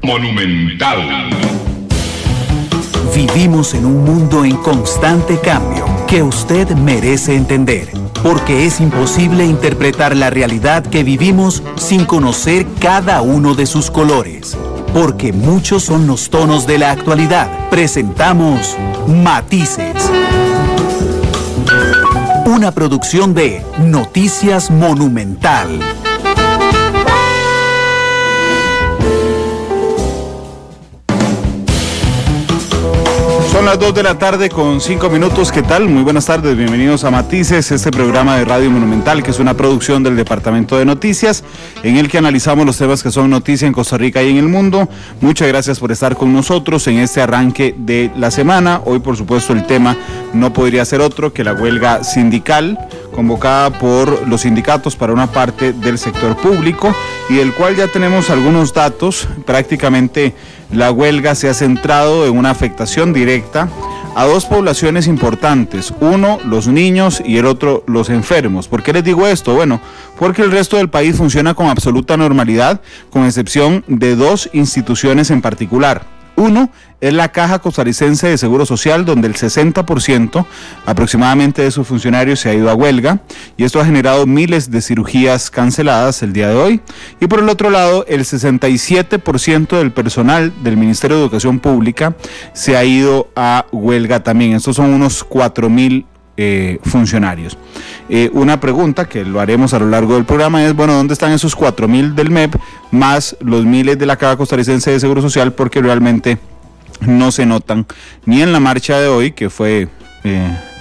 Monumental. Vivimos en un mundo en constante cambio que usted merece entender, porque es imposible interpretar la realidad que vivimos sin conocer cada uno de sus colores. Porque muchos son los tonos de la actualidad. Presentamos Matices. Una producción de Noticias Monumental. Son las 2 de la tarde con 5 minutos. ¿Qué tal? Muy buenas tardes, bienvenidos a Matices, este programa de Radio Monumental, que es una producción del Departamento de Noticias, en el que analizamos los temas que son noticia en Costa Rica y en el mundo. Muchas gracias por estar con nosotros en este arranque de la semana. Hoy, por supuesto, el tema no podría ser otro que la huelga sindical convocada por los sindicatos para una parte del sector público, y del cual ya tenemos algunos datos. Prácticamente la huelga se ha centrado en una afectación directa a dos poblaciones importantes, uno los niños y el otro los enfermos. ¿Por qué les digo esto? Bueno, porque el resto del país funciona con absoluta normalidad, con excepción de dos instituciones en particular. Uno es la Caja Costarricense de Seguro Social, donde el 60% aproximadamente de sus funcionarios se ha ido a huelga, y esto ha generado miles de cirugías canceladas el día de hoy. Y por el otro lado, el 67% del personal del Ministerio de Educación Pública se ha ido a huelga también. Estos son unos 4,000 funcionarios. Una pregunta que lo haremos a lo largo del programa es, bueno, ¿dónde están esos 4,000 del MEP más los miles de la Caja Costarricense de Seguro Social? Porque realmente no se notan ni en la marcha de hoy, que fue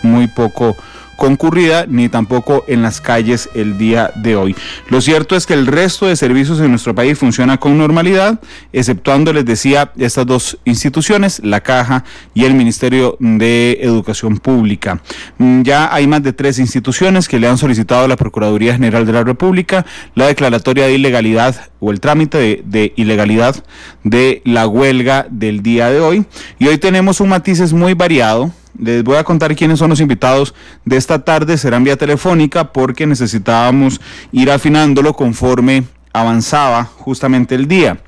muy poco concurrida, ni tampoco en las calles el día de hoy. Lo cierto es que el resto de servicios en nuestro país funciona con normalidad, exceptuando, les decía, estas dos instituciones, la Caja y el Ministerio de Educación Pública. Ya hay más de 3 instituciones que le han solicitado a la Procuraduría General de la República la declaratoria de ilegalidad o el trámite de ilegalidad de la huelga del día de hoy. Y hoy tenemos un matices muy variado. Les voy a contar quiénes son los invitados de esta tarde. Serán vía telefónica porque necesitábamos ir afinándolo conforme avanzaba justamente el día.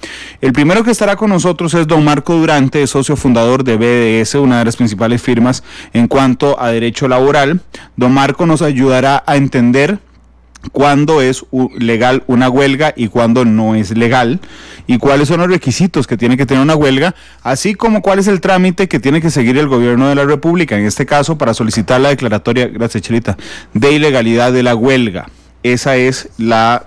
El primero que estará con nosotros es don Marco Durante, socio fundador de BDS, una de las principales firmas en cuanto a derecho laboral. Don Marco nos ayudará a entender cuándo es legal una huelga y cuándo no es legal, y cuáles son los requisitos que tiene que tener una huelga, así como cuál es el trámite que tiene que seguir el gobierno de la República, en este caso para solicitar la declaratoria, gracias Chelita, de ilegalidad de la huelga. Ese es el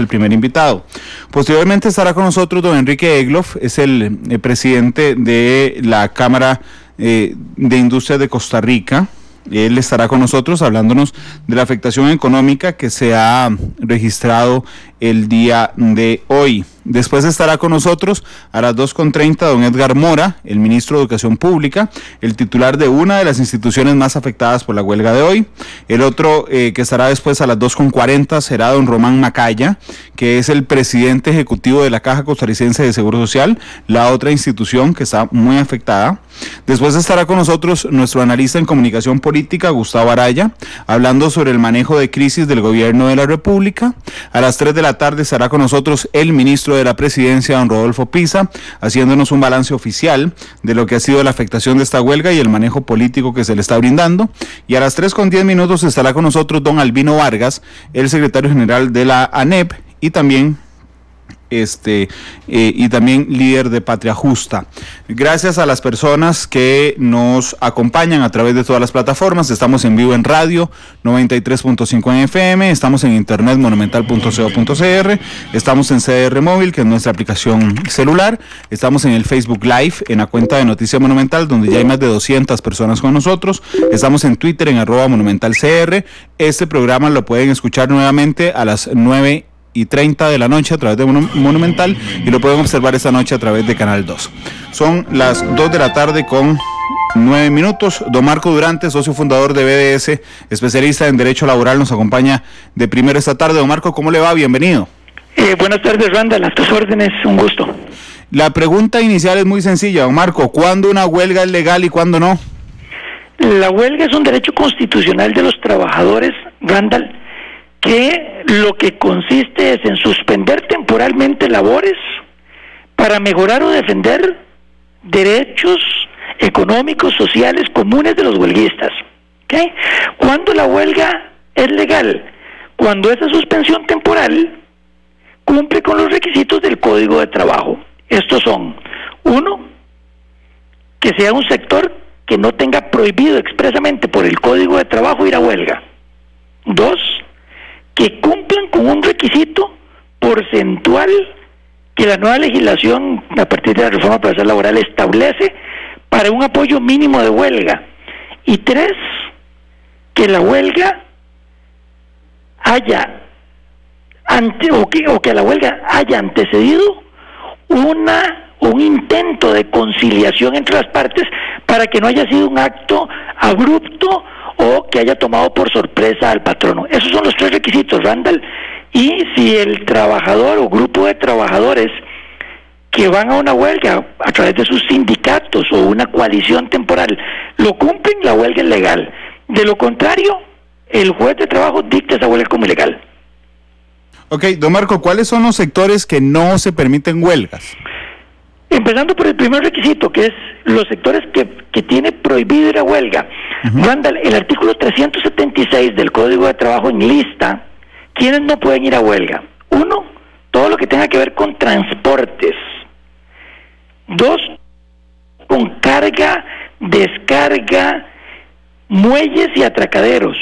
primer invitado. Posteriormente estará con nosotros don Enrique Egloff, es el presidente de la Cámara de Industria de Costa Rica. Él estará con nosotros hablándonos de la afectación económica que se ha registrado el día de hoy. Después estará con nosotros a las 2:30 don Edgar Mora, el ministro de Educación Pública, el titular de una de las instituciones más afectadas por la huelga de hoy. El otro que estará después a las 2:40 será don Román Macaya, que es el presidente ejecutivo de la Caja Costarricense de Seguro Social, la otra institución que está muy afectada. Después estará con nosotros nuestro analista en comunicación política, Gustavo Araya, hablando sobre el manejo de crisis del gobierno de la República. A las 3 de la tarde estará con nosotros el ministro de la Presidencia, don Rodolfo Pisa, haciéndonos un balance oficial de lo que ha sido la afectación de esta huelga y el manejo político que se le está brindando. Y a las 3:10 estará con nosotros don Albino Vargas, el secretario general de la ANEP y también líder de Patria Justa. Gracias a las personas que nos acompañan a través de todas las plataformas. Estamos en vivo en radio 93.5 en FM, estamos en internet monumental.co.cr, estamos en CR Móvil, que es nuestra aplicación celular, estamos en el Facebook Live, en la cuenta de Noticias Monumental, donde ya hay más de 200 personas con nosotros, estamos en Twitter en @monumentalcr. Este programa lo pueden escuchar nuevamente a las 9:30 de la noche a través de Monumental, y lo pueden observar esta noche a través de Canal 2. Son las 2 de la tarde con 9 minutos. Don Marco Durante, socio fundador de BDS, especialista en Derecho Laboral, nos acompaña de primero esta tarde. Don Marco, ¿cómo le va? Bienvenido. Buenas tardes, Randall, a tus órdenes, un gusto. La pregunta inicial es muy sencilla, don Marco. ¿Cuándo una huelga es legal y cuándo no? La huelga es un derecho constitucional de los trabajadores, Randall, que lo que consiste es en suspender temporalmente labores para mejorar o defender derechos económicos, sociales, comunes de los huelguistas. ¿Okay? ¿Cuándo la huelga es legal? Cuando esa suspensión temporal cumple con los requisitos del Código de Trabajo. Estos son: 1, que sea un sector que no tenga prohibido expresamente por el Código de Trabajo ir a huelga. 2, que cumplan con un requisito porcentual que la nueva legislación a partir de la reforma procesal laboral establece para un apoyo mínimo de huelga. Y 3, que la huelga haya que a la huelga haya antecedido un intento de conciliación entre las partes, para que no haya sido un acto abrupto o que haya tomado por sorpresa al patrono. Esos son los 3 requisitos, Randall. Y si el trabajador o grupo de trabajadores que van a una huelga a través de sus sindicatos o una coalición temporal lo cumplen, la huelga es legal. De lo contrario, el juez de trabajo dicta esa huelga como ilegal. Ok, don Marco, ¿cuáles son los sectores que no se permiten huelgas? Empezando por el primer requisito, que es los sectores que tiene prohibido ir a huelga. Randall, el artículo 376 del Código de Trabajo enlista quiénes no pueden ir a huelga. 1, todo lo que tenga que ver con transportes. 2, con carga, descarga, muelles y atracaderos.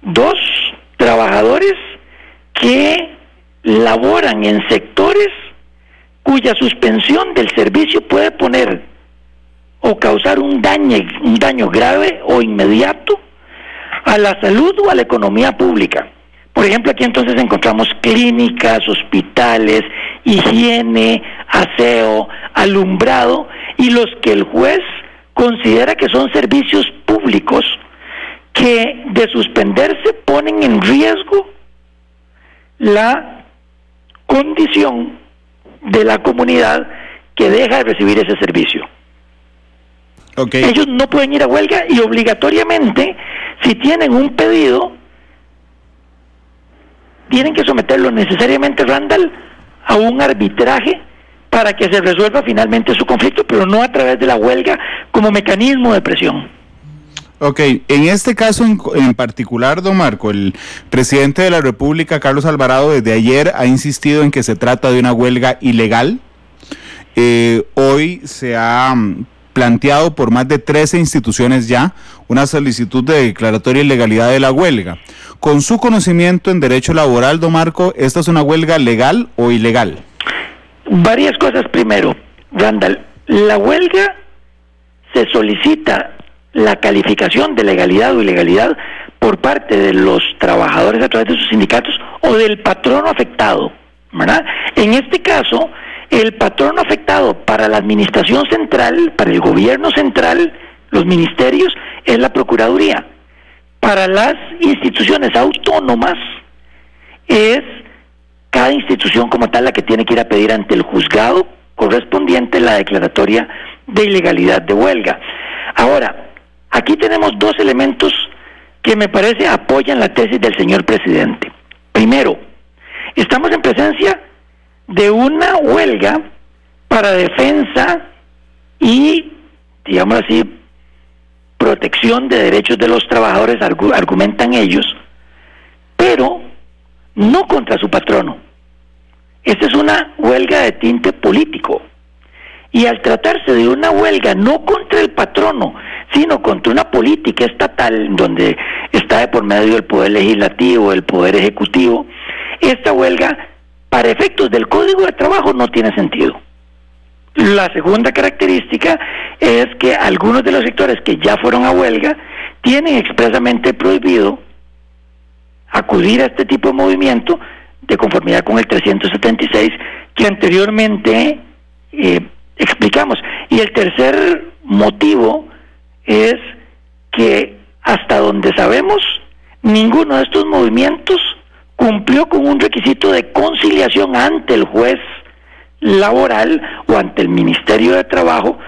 2, trabajadores que laboran en sectores cuya suspensión del servicio puede poner o causar un daño grave o inmediato a la salud o a la economía pública. Por ejemplo, aquí entonces encontramos clínicas, hospitales, higiene, aseo, alumbrado, y los que el juez considera que son servicios públicos que de suspenderse ponen en riesgo la condición de la comunidad que deja de recibir ese servicio. Okay. Ellos no pueden ir a huelga, y obligatoriamente, si tienen un pedido, tienen que someterlo necesariamente, Randall, a un arbitraje para que se resuelva finalmente su conflicto, pero no a través de la huelga como mecanismo de presión. Ok, en este caso en particular, don Marco, el presidente de la República, Carlos Alvarado, desde ayer ha insistido en que se trata de una huelga ilegal. Hoy se ha planteado por más de 13 instituciones ya una solicitud de declaratoria de ilegalidad de la huelga. Con su conocimiento en derecho laboral, don Marco, ¿esta es una huelga legal o ilegal? Varias cosas. Primero, Randall, la huelga se solicita la calificación de legalidad o ilegalidad por parte de los trabajadores a través de sus sindicatos o del patrono afectado, ¿verdad? En este caso, el patrono afectado para la administración central, para el gobierno central, los ministerios, es la Procuraduría. Para las instituciones autónomas es cada institución como tal la que tiene que ir a pedir ante el juzgado correspondiente la declaratoria de ilegalidad de huelga. Ahora, aquí tenemos 2 elementos que me parece apoyan la tesis del señor presidente. Primero, estamos en presencia de una huelga para defensa y, digamos así, protección de derechos de los trabajadores, argumentan ellos, pero no contra su patrono. Esta es una huelga de tinte político. Y al tratarse de una huelga no contra el patrono, sino contra una política estatal donde está de por medio el poder legislativo, el poder ejecutivo, esta huelga, para efectos del Código de Trabajo, no tiene sentido. La segunda característica es que algunos de los sectores que ya fueron a huelga tienen expresamente prohibido acudir a este tipo de movimiento de conformidad con el 376 que anteriormente explicamos. Y el tercer motivo es que hasta donde sabemos, ninguno de estos movimientos cumplió con un requisito de conciliación ante el juez laboral o ante el Ministerio de Trabajo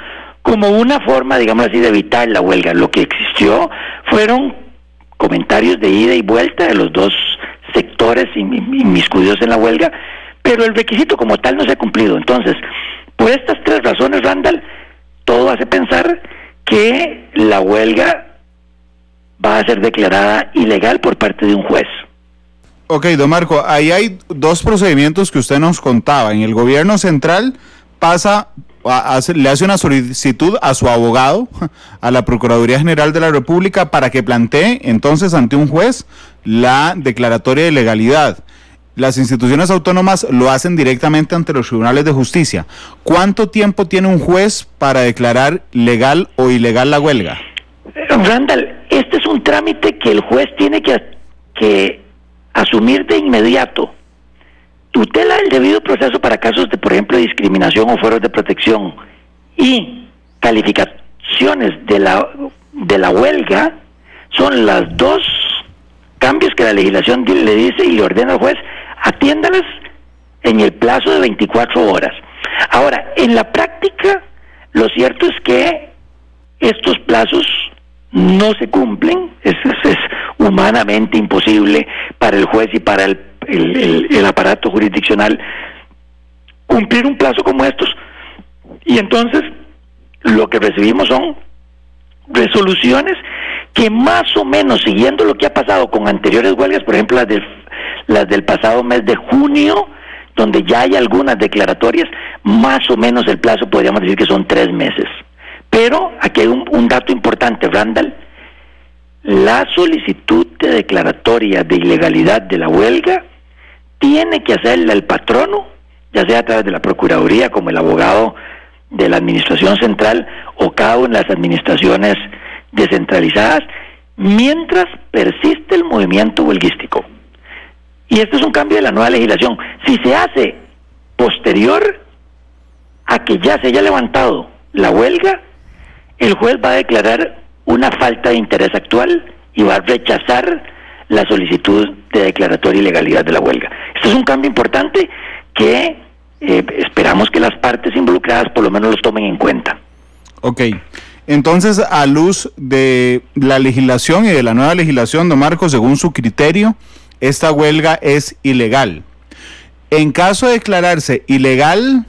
como una forma, digamos así, de evitar la huelga. Lo que existió fueron comentarios de ida y vuelta de los dos sectores inmiscuidos en la huelga, pero el requisito como tal no se ha cumplido. Entonces, por estas tres razones, Randall, todo hace pensar que la huelga va a ser declarada ilegal por parte de un juez. Ok, don Marco, ahí hay dos procedimientos que usted nos contaba. En el gobierno central le hace una solicitud a su abogado, a la Procuraduría General de la República, para que plantee entonces ante un juez la declaratoria de legalidad. Las instituciones autónomas lo hacen directamente ante los tribunales de justicia. ¿Cuánto tiempo tiene un juez para declarar legal o ilegal la huelga? Randall, este es un trámite que el juez tiene que asumir de inmediato. Tutela el debido proceso para casos de, por ejemplo, discriminación o fueros de protección, y calificaciones de la huelga son las dos cambios que la legislación le dice y le ordena al juez, atiéndalas en el plazo de 24 horas. Ahora, en la práctica, lo cierto es que estos plazos no se cumplen. Es humanamente imposible para el juez y para el aparato jurisdiccional cumplir un plazo como estos, y entonces lo que recibimos son resoluciones que más o menos, siguiendo lo que ha pasado con anteriores huelgas, por ejemplo las del pasado mes de junio, donde ya hay algunas declaratorias, más o menos el plazo podríamos decir que son 3 meses. Pero aquí hay un dato importante, Randall. La solicitud de declaratoria de ilegalidad de la huelga tiene que hacerla el patrono, ya sea a través de la Procuraduría, como el abogado de la Administración Central, o cada una de las administraciones descentralizadas, mientras persiste el movimiento huelguístico. Y este es un cambio de la nueva legislación. Si se hace posterior a que ya se haya levantado la huelga, el juez va a declarar una falta de interés actual y va a rechazar la solicitud de declaratoria de ilegalidad de la huelga. Este es un cambio importante que esperamos que las partes involucradas por lo menos los tomen en cuenta. Ok, entonces, a luz de la legislación y de la nueva legislación, don Marco, según su criterio, esta huelga es ilegal. En caso de declararse ilegal,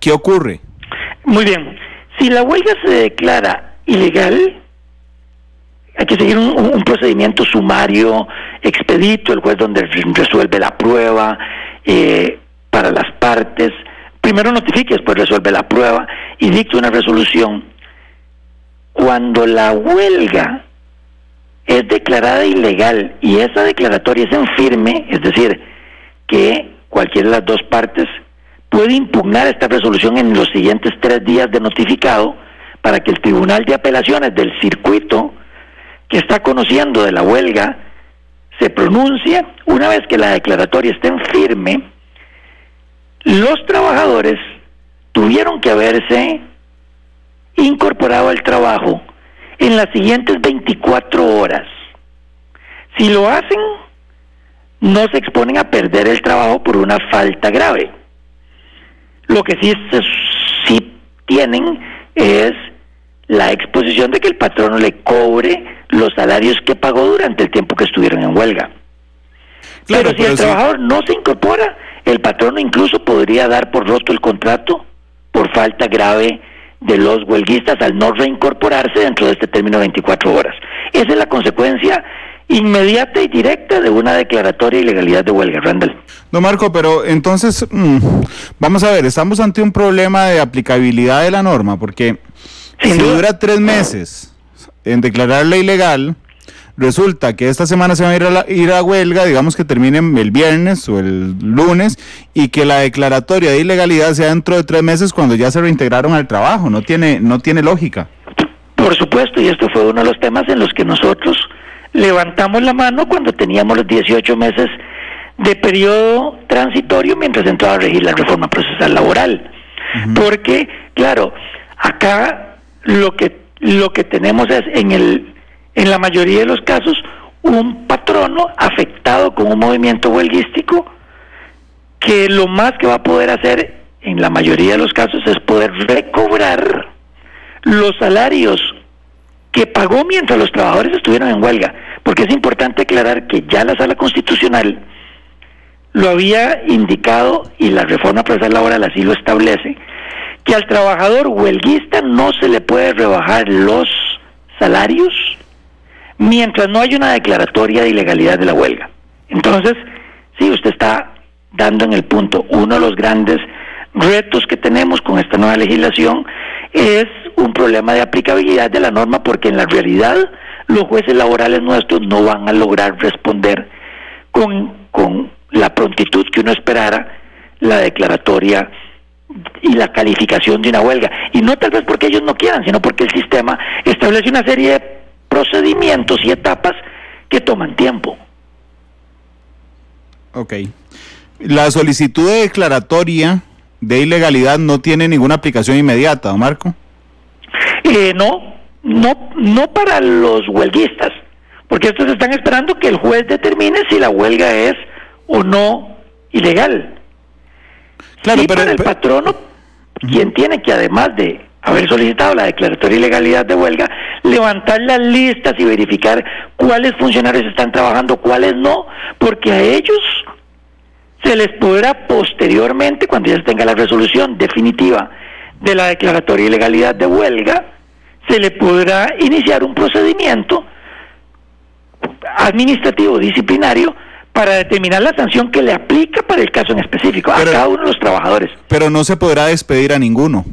¿qué ocurre? Muy bien, si la huelga se declara ilegal, hay que seguir un procedimiento sumario, expedito, el juez donde resuelve la prueba para las partes. Primero notifique, después resuelve la prueba y dicta una resolución. Cuando la huelga es declarada ilegal y esa declaratoria es en firme, es decir, que cualquiera de las dos partes puede impugnar esta resolución en los siguientes 3 días de notificado, para que el Tribunal de Apelaciones del circuito que está conociendo de la huelga se pronuncie. Una vez que la declaratoria esté en firme, los trabajadores tuvieron que haberse incorporado al trabajo en las siguientes 24 horas. Si lo hacen, no se exponen a perder el trabajo por una falta grave. Lo que sí tienen es la exposición de que el patrono le cobre los salarios que pagó durante el tiempo que estuvieron en huelga. Claro, pero si el trabajador no se incorpora, el patrono incluso podría dar por roto el contrato por falta grave de los huelguistas al no reincorporarse dentro de este término de 24 horas. Esa es la consecuencia inmediata y directa de una declaratoria de ilegalidad de huelga, Randall. No, Marco, pero entonces, vamos a ver, estamos ante un problema de aplicabilidad de la norma, porque si dura 3 meses en declararla ilegal, resulta que esta semana se va a ir a huelga, digamos que termine el viernes o el lunes, y que la declaratoria de ilegalidad sea dentro de 3 meses cuando ya se reintegraron al trabajo. No tiene lógica. Por supuesto, y esto fue uno de los temas en los que nosotros levantamos la mano cuando teníamos los 18 meses de periodo transitorio mientras entraba a regir la reforma procesal laboral. Porque, claro, acá lo que tenemos es en la mayoría de los casos un patrono afectado con un movimiento huelguístico que lo más que va a poder hacer en la mayoría de los casos es poder recobrar los salarios que pagó mientras los trabajadores estuvieron en huelga, porque es importante aclarar que ya la Sala Constitucional lo había indicado y la reforma procesal laboral así lo establece, que al trabajador huelguista no se le puede rebajar los salarios mientras no haya una declaratoria de ilegalidad de la huelga. Entonces, sí, usted está dando en el punto. Uno de los grandes retos que tenemos con esta nueva legislación es un problema de aplicabilidad de la norma, porque en la realidad los jueces laborales nuestros no van a lograr responder con la prontitud que uno esperara la declaratoria y la calificación de una huelga, y no tal vez porque ellos no quieran, sino porque el sistema establece una serie de procedimientos y etapas que toman tiempo. Ok. La solicitud de declaratoria de ilegalidad no tiene ninguna aplicación inmediata, ¿no, Marco? No para los huelguistas, porque estos están esperando que el juez determine si la huelga es o no ilegal. Claro, sí, pero para el patrono, quien tiene que, además de haber solicitado la declaratoria de ilegalidad de huelga, levantar las listas y verificar cuáles funcionarios están trabajando, cuáles no, porque a ellos se les podrá posteriormente, cuando ya se tenga la resolución definitiva de la declaratoria de ilegalidad de huelga, se le podrá iniciar un procedimiento administrativo disciplinario para determinar la sanción que le aplica para el caso en específico a cada uno de los trabajadores. Pero no se podrá despedir a ninguno.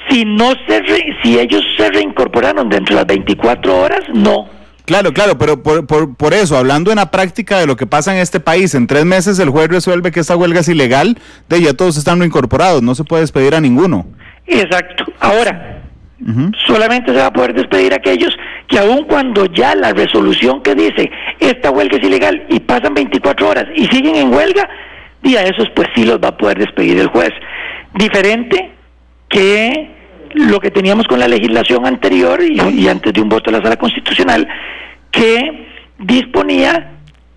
Si ellos se reincorporaron dentro de las 24 horas, no. Claro, pero por eso, hablando en la práctica de lo que pasa en este país, en 3 meses el juez resuelve que esta huelga es ilegal, ya todos están reincorporados, no se puede despedir a ninguno. Exacto. Ahora, solamente se va a poder despedir a aquellos que aun cuando ya la resolución que dice esta huelga es ilegal y pasan 24 horas y siguen en huelga, y a esos pues sí los va a poder despedir el juez. Diferente que lo que teníamos con la legislación anterior y antes de un voto de la Sala Constitucional, que disponía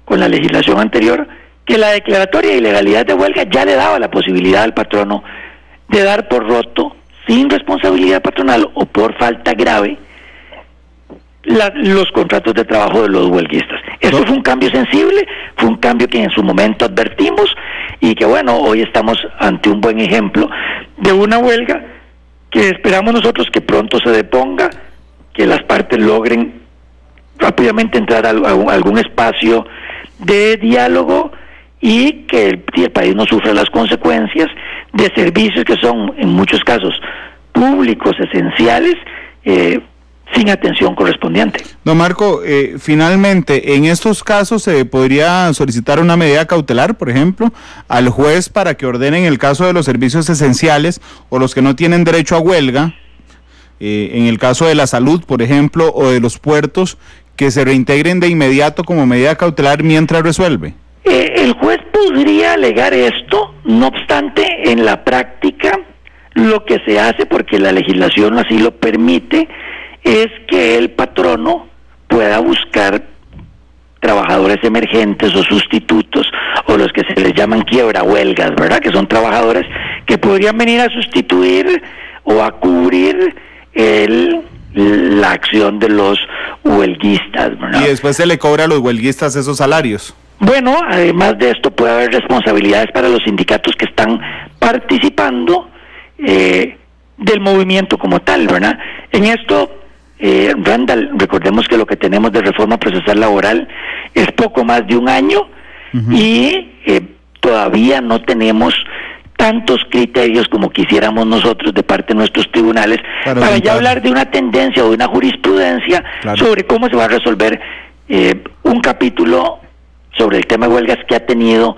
con la legislación anterior que la declaratoria de ilegalidad de huelga ya le daba la posibilidad al patrono de dar por roto, sin responsabilidad patronal o por falta grave, los contratos de trabajo de los huelguistas. Eso fue un cambio sensible, fue un cambio que en su momento advertimos y que bueno, hoy estamos ante un buen ejemplo de una huelga que esperamos nosotros que pronto se deponga, que las partes logren rápidamente entrar a algún espacio de diálogo y que el país no sufra las consecuencias de servicios que son en muchos casos públicos, esenciales, sin atención correspondiente. Don Marco, finalmente, en estos casos se podría solicitar una medida cautelar, por ejemplo, al juez para que ordene en el caso de los servicios esenciales o los que no tienen derecho a huelga, en el caso de la salud, por ejemplo, o de los puertos, que se reintegren de inmediato como medida cautelar mientras resuelve. El juez podría alegar esto, no obstante, en la práctica lo que se hace, porque la legislación así lo permite, es que el patrono pueda buscar trabajadores emergentes o sustitutos, o los que se les llaman quiebrahuelgas, ¿verdad? Que son trabajadores que podrían venir a sustituir o a cubrir la acción de los huelguistas, ¿verdad? Y después se le cobra a los huelguistas esos salarios. Bueno, además de esto puede haber responsabilidades para los sindicatos que están participando del movimiento como tal, ¿verdad? En esto, Randall, recordemos que lo que tenemos de reforma procesal laboral es poco más de un año y todavía no tenemos tantos criterios como quisiéramos nosotros de parte de nuestros tribunales para ya hablar de una tendencia o de una jurisprudencia sobre cómo se va a resolver un capítulo sobre el tema de huelgas que ha tenido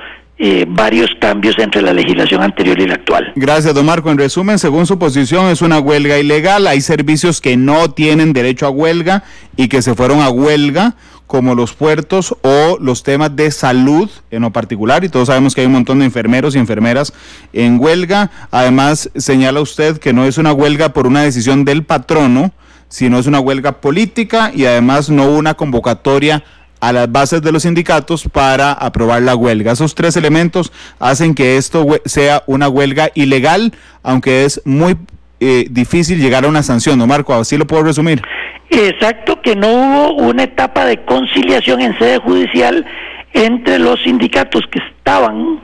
varios cambios entre la legislación anterior y la actual. Gracias, don Marco. En resumen, según su posición, es una huelga ilegal. Hay servicios que no tienen derecho a huelga y que se fueron a huelga, como los puertos o los temas de salud en lo particular, y todos sabemos que hay un montón de enfermeros y enfermeras en huelga. Además, señala usted que no es una huelga por una decisión del patrono, sino es una huelga política, y además no hubo una convocatoria a las bases de los sindicatos para aprobar la huelga. Esos 3 elementos hacen que esto sea una huelga ilegal, aunque es muy difícil llegar a una sanción, ¿no, Marco? ¿Así lo puedo resumir? Exacto, que no hubo una etapa de conciliación en sede judicial entre los sindicatos que estaban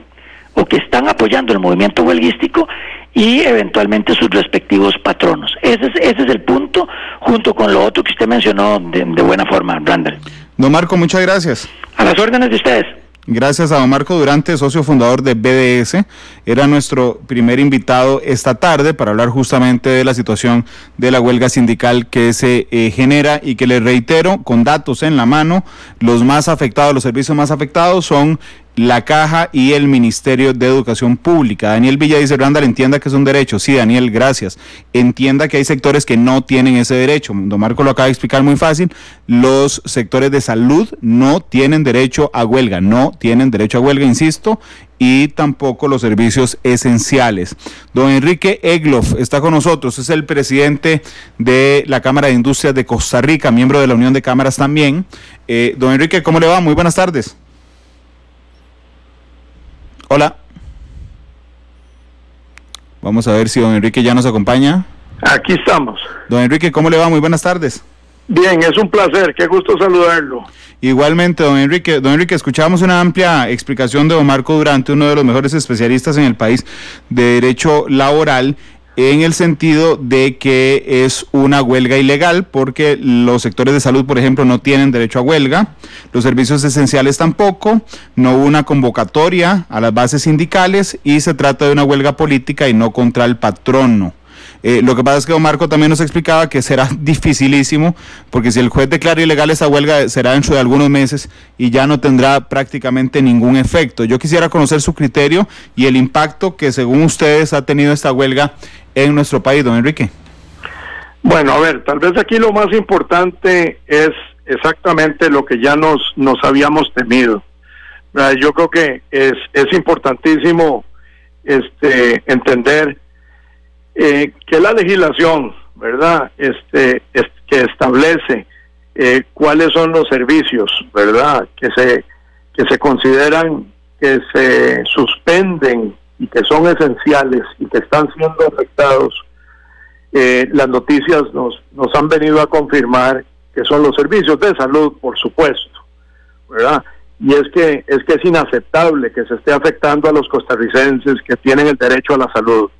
o que están apoyando el movimiento huelguístico y eventualmente sus respectivos patronos. Ese es el punto, junto con lo otro que usted mencionó de buena forma, Randall. Don Marco, muchas gracias. A las órdenes de ustedes. Gracias a don Marco Durante, socio fundador de BDS. Era nuestro primer invitado esta tarde para hablar justamente de la situación de la huelga sindical que se genera y que les reitero, con datos en la mano, los más afectados, los servicios más afectados son la Caja y el Ministerio de Educación Pública. Daniel Villa dice, Randall, entienda que es un derecho. Sí, Daniel, gracias. Entienda que hay sectores que no tienen ese derecho. Don Marco lo acaba de explicar muy fácil. Los sectores de salud no tienen derecho a huelga, insisto, y tampoco los servicios esenciales. Don Enrique Egloff está con nosotros, es el presidente de la Cámara de Industrias de Costa Rica, miembro de la Unión de Cámaras también. Don Enrique, ¿cómo le va? Muy buenas tardes. Hola. Vamos a ver si don Enrique ya nos acompaña. Aquí estamos. Don Enrique, ¿cómo le va? Muy buenas tardes. Bien, es un placer, qué gusto saludarlo. Igualmente, don Enrique. Don Enrique, escuchamos una amplia explicación de don Marco Durante, uno de los mejores especialistas en el país de derecho laboral, en el sentido de que es una huelga ilegal porque los sectores de salud, por ejemplo, no tienen derecho a huelga, los servicios esenciales tampoco, no hubo una convocatoria a las bases sindicales y se trata de una huelga política y no contra el patrono. Lo que pasa es que don Marco también nos explicaba que será dificilísimo, porque si el juez declara ilegal esa huelga será dentro de algunos meses y ya no tendrá prácticamente ningún efecto. Yo quisiera conocer su criterio y el impacto que según ustedes ha tenido esta huelga en nuestro país, don Enrique. Bueno, a ver, tal vez aquí lo más importante es exactamente lo que ya nos habíamos temido. Yo creo que es importantísimo entender que la legislación, ¿verdad?, que establece cuáles son los servicios, ¿verdad?, que se consideran que se suspenden y que son esenciales y que están siendo afectados. Las noticias nos han venido a confirmar que son los servicios de salud, por supuesto, ¿verdad? Y es que es inaceptable que se esté afectando a los costarricenses que tienen el derecho a la salud.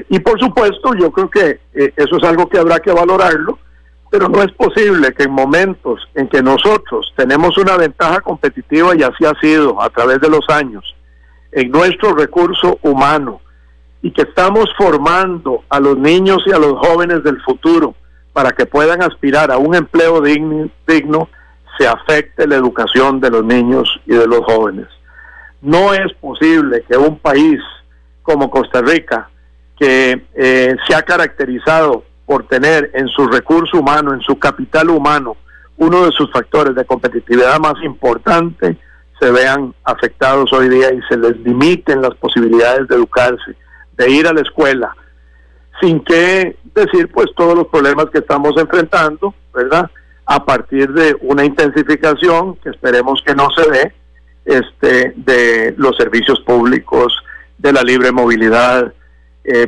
Y por supuesto, yo creo que eso es algo que habrá que valorarlo, pero no es posible que en momentos en que nosotros tenemos una ventaja competitiva, y así ha sido a través de los años, en nuestro recurso humano, y que estamos formando a los niños y a los jóvenes del futuro para que puedan aspirar a un empleo digno, se afecte la educación de los niños y de los jóvenes. No es posible que un país como Costa Rica, que se ha caracterizado por tener en su recurso humano, en su capital humano, uno de sus factores de competitividad más importante, se vean afectados hoy día y se les limiten las posibilidades de educarse, de ir a la escuela, sin que decir pues todos los problemas que estamos enfrentando, ¿verdad?, a partir de una intensificación que esperemos que no se dé, de los servicios públicos, de la libre movilidad,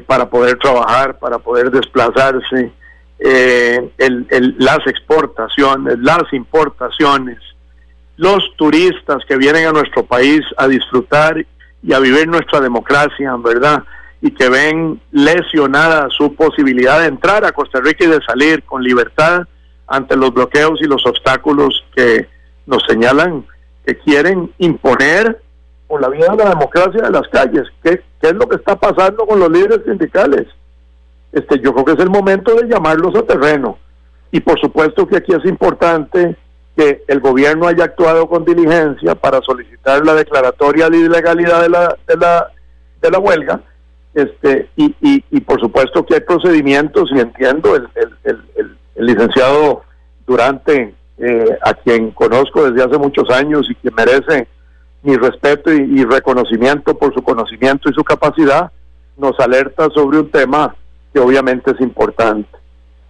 para poder trabajar, para poder desplazarse, las exportaciones, las importaciones, los turistas que vienen a nuestro país a disfrutar y a vivir nuestra democracia, ¿verdad?, y que ven lesionada su posibilidad de entrar a Costa Rica y de salir con libertad ante los bloqueos y los obstáculos que nos señalan que quieren imponer por la vía de la democracia de las calles. ¿Qué es lo que está pasando con los líderes sindicales? Yo creo que es el momento de llamarlos a terreno. Y por supuesto que aquí es importante que el gobierno haya actuado con diligencia para solicitar la declaratoria de ilegalidad de la huelga, y por supuesto que hay procedimientos, y entiendo el licenciado Durante, a quien conozco desde hace muchos años y que merece mi respeto y reconocimiento por su conocimiento y su capacidad, nos alerta sobre un tema que obviamente es importante.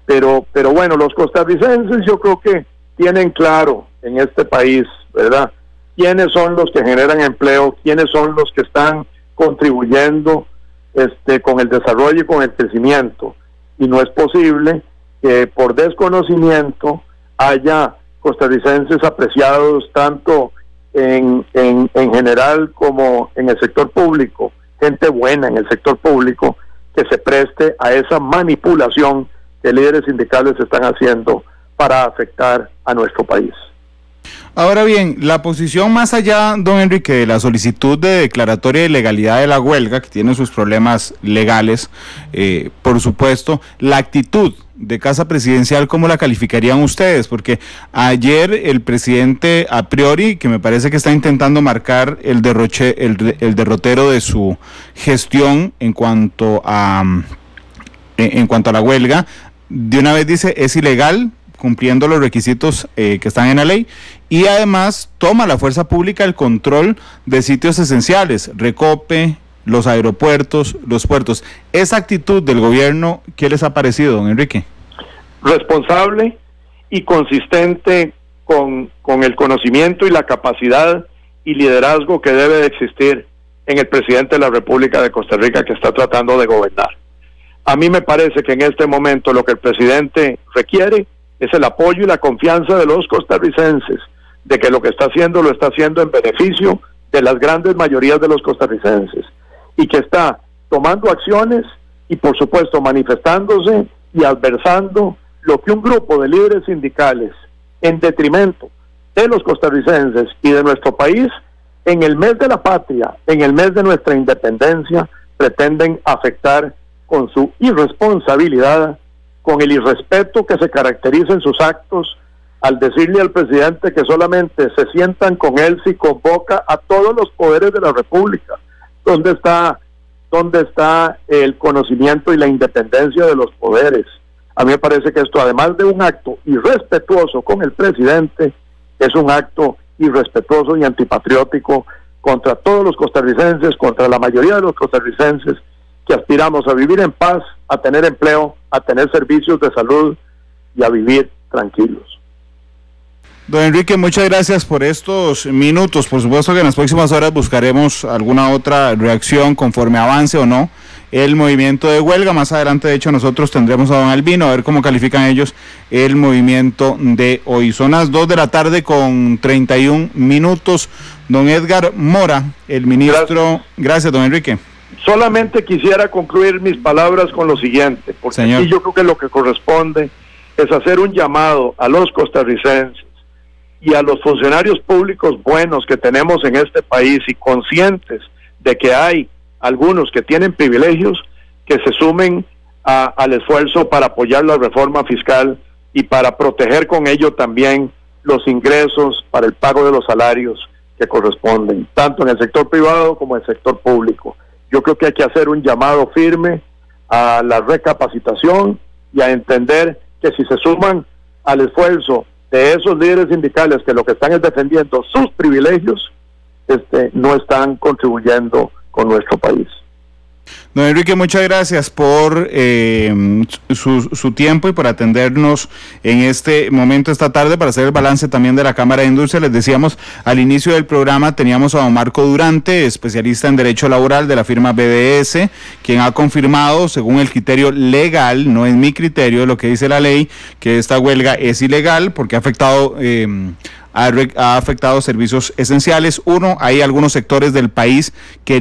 Pero bueno, los costarricenses yo creo que tienen claro en este país, ¿verdad?, quiénes son los que generan empleo, quiénes son los que están contribuyendo con el desarrollo y con el crecimiento. Y no es posible que por desconocimiento haya costarricenses apreciados tanto en general como en el sector público, gente buena en el sector público, que se preste a esa manipulación que líderes sindicales están haciendo para afectar a nuestro país. Ahora bien, la posición más allá, don Enrique, de la solicitud de declaratoria de ilegalidad de la huelga, que tiene sus problemas legales, por supuesto, la actitud de Casa Presidencial, ¿cómo la calificarían ustedes? Porque ayer el presidente, a priori, que me parece que está intentando marcar el derrotero de su gestión en cuanto a la huelga, de una vez dice es ilegal, cumpliendo los requisitos que están en la ley, y además toma la fuerza pública el control de sitios esenciales, Recope, los aeropuertos, los puertos. Esa actitud del gobierno, ¿qué les ha parecido, don Enrique? Responsable y consistente con el conocimiento y la capacidad y liderazgo que debe de existir en el presidente de la República de Costa Rica, que está tratando de gobernar. A mí me parece que en este momento lo que el presidente requiere es el apoyo y la confianza de los costarricenses, de que lo que está haciendo lo está haciendo en beneficio de las grandes mayorías de los costarricenses, y que está tomando acciones y por supuesto manifestándose y adversando lo que un grupo de líderes sindicales, en detrimento de los costarricenses y de nuestro país, en el mes de la patria, en el mes de nuestra independencia, pretenden afectar con su irresponsabilidad, con el irrespeto que se caracteriza en sus actos, al decirle al presidente que solamente se sientan con él si convoca a todos los poderes de la República. ¿Dónde está el conocimiento y la independencia de los poderes? A mí me parece que esto, además de un acto irrespetuoso con el presidente, es un acto irrespetuoso y antipatriótico contra todos los costarricenses, contra la mayoría de los costarricenses que aspiramos a vivir en paz, a tener empleo, a tener servicios de salud y a vivir tranquilos. Don Enrique, muchas gracias por estos minutos. Por supuesto que en las próximas horas buscaremos alguna otra reacción conforme avance o no el movimiento de huelga. Más adelante, de hecho, nosotros tendremos a don Albino a ver cómo califican ellos el movimiento de hoy. Son las 2:31 p.m. Don Edgar Mora, el ministro... Gracias, don Enrique. Solamente quisiera concluir mis palabras con lo siguiente, porque aquí yo creo que lo que corresponde es hacer un llamado a los costarricenses y a los funcionarios públicos buenos que tenemos en este país, y conscientes de que hay algunos que tienen privilegios, que se sumen al esfuerzo para apoyar la reforma fiscal y para proteger con ello también los ingresos para el pago de los salarios que corresponden, tanto en el sector privado como en el sector público. Yo creo que hay que hacer un llamado firme a la recapacitación y a entender que si se suman al esfuerzo de esos líderes sindicales que lo que están es defendiendo sus privilegios, no están contribuyendo con nuestro país. Don Enrique, muchas gracias por su tiempo y por atendernos en este momento, esta tarde, para hacer el balance también de la Cámara de Industria. Les decíamos al inicio del programa, teníamos a don Marco Durante, especialista en Derecho Laboral de la firma BDS, quien ha confirmado, según el criterio legal, no es mi criterio, lo que dice la ley, que esta huelga es ilegal porque ha afectado servicios esenciales. Uno, hay algunos sectores del país que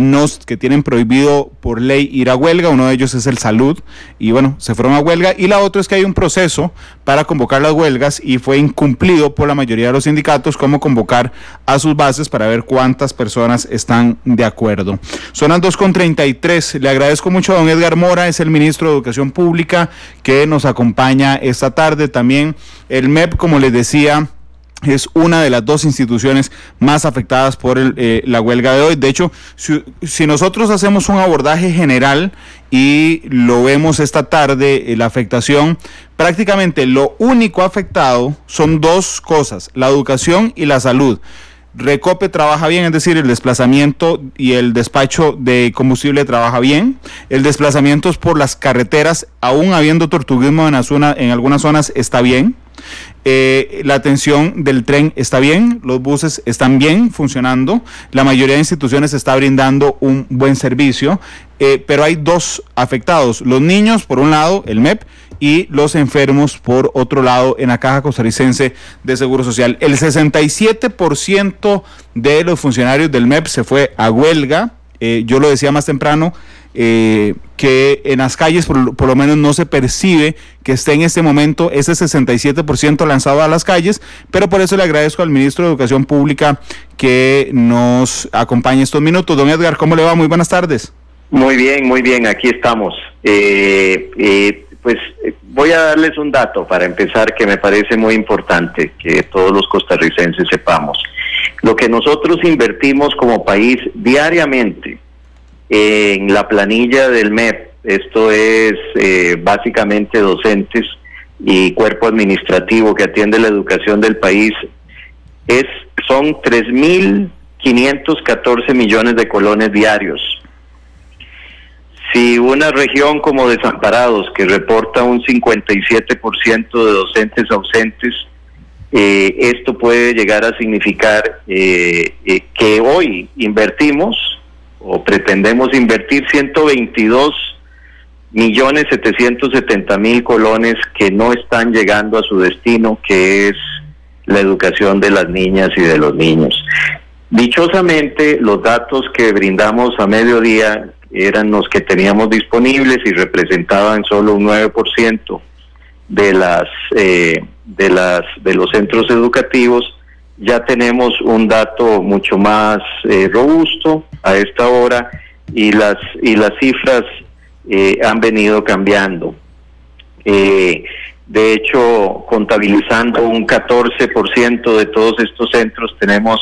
tienen prohibido por ley ir a huelga, uno de ellos es el salud, y bueno, se fueron a huelga, y la otra es que hay un proceso para convocar las huelgas y fue incumplido por la mayoría de los sindicatos, como convocar a sus bases para ver cuántas personas están de acuerdo. Son las 2:33, le agradezco mucho a don Edgar Mora, es el ministro de Educación Pública que nos acompaña esta tarde. También el MEP, como les decía, es una de las dos instituciones más afectadas por la huelga de hoy. De hecho, si nosotros hacemos un abordaje general y lo vemos esta tarde, la afectación, prácticamente lo único afectado son dos cosas, la educación y la salud. Recope trabaja bien, es decir, el desplazamiento y el despacho de combustible trabaja bien. El desplazamiento por las carreteras, aún habiendo tortuguismo en algunas zonas, está bien. La atención del tren está bien, los buses están bien funcionando, la mayoría de instituciones está brindando un buen servicio, pero hay dos afectados, los niños por un lado, el MEP, y los enfermos por otro lado en la Caja Costarricense de Seguro Social. El 67% de los funcionarios del MEP se fue a huelga. Yo lo decía más temprano, que en las calles por lo menos no se percibe que esté en este momento ese 67% lanzado a las calles, pero por eso le agradezco al ministro de Educación Pública que nos acompañe estos minutos. Don Edgar, ¿cómo le va? Muy buenas tardes. Muy bien, aquí estamos. Pues voy a darles un dato para empezar que me parece muy importante que todos los costarricenses sepamos. Lo que nosotros invertimos como país diariamente en la planilla del MEP, esto es básicamente docentes y cuerpo administrativo que atiende la educación del país, son 3.514 millones de colones diarios. Si una región como Desamparados, que reporta un 57% de docentes ausentes, esto puede llegar a significar que hoy invertimos o pretendemos invertir 122.770.000 colones que no están llegando a su destino, que es la educación de las niñas y de los niños. Dichosamente, los datos que brindamos a mediodía eran los que teníamos disponibles y representaban solo un 9% de los centros educativos. Ya tenemos un dato mucho más robusto a esta hora y las cifras han venido cambiando. De hecho, contabilizando un 14% de todos estos centros, tenemos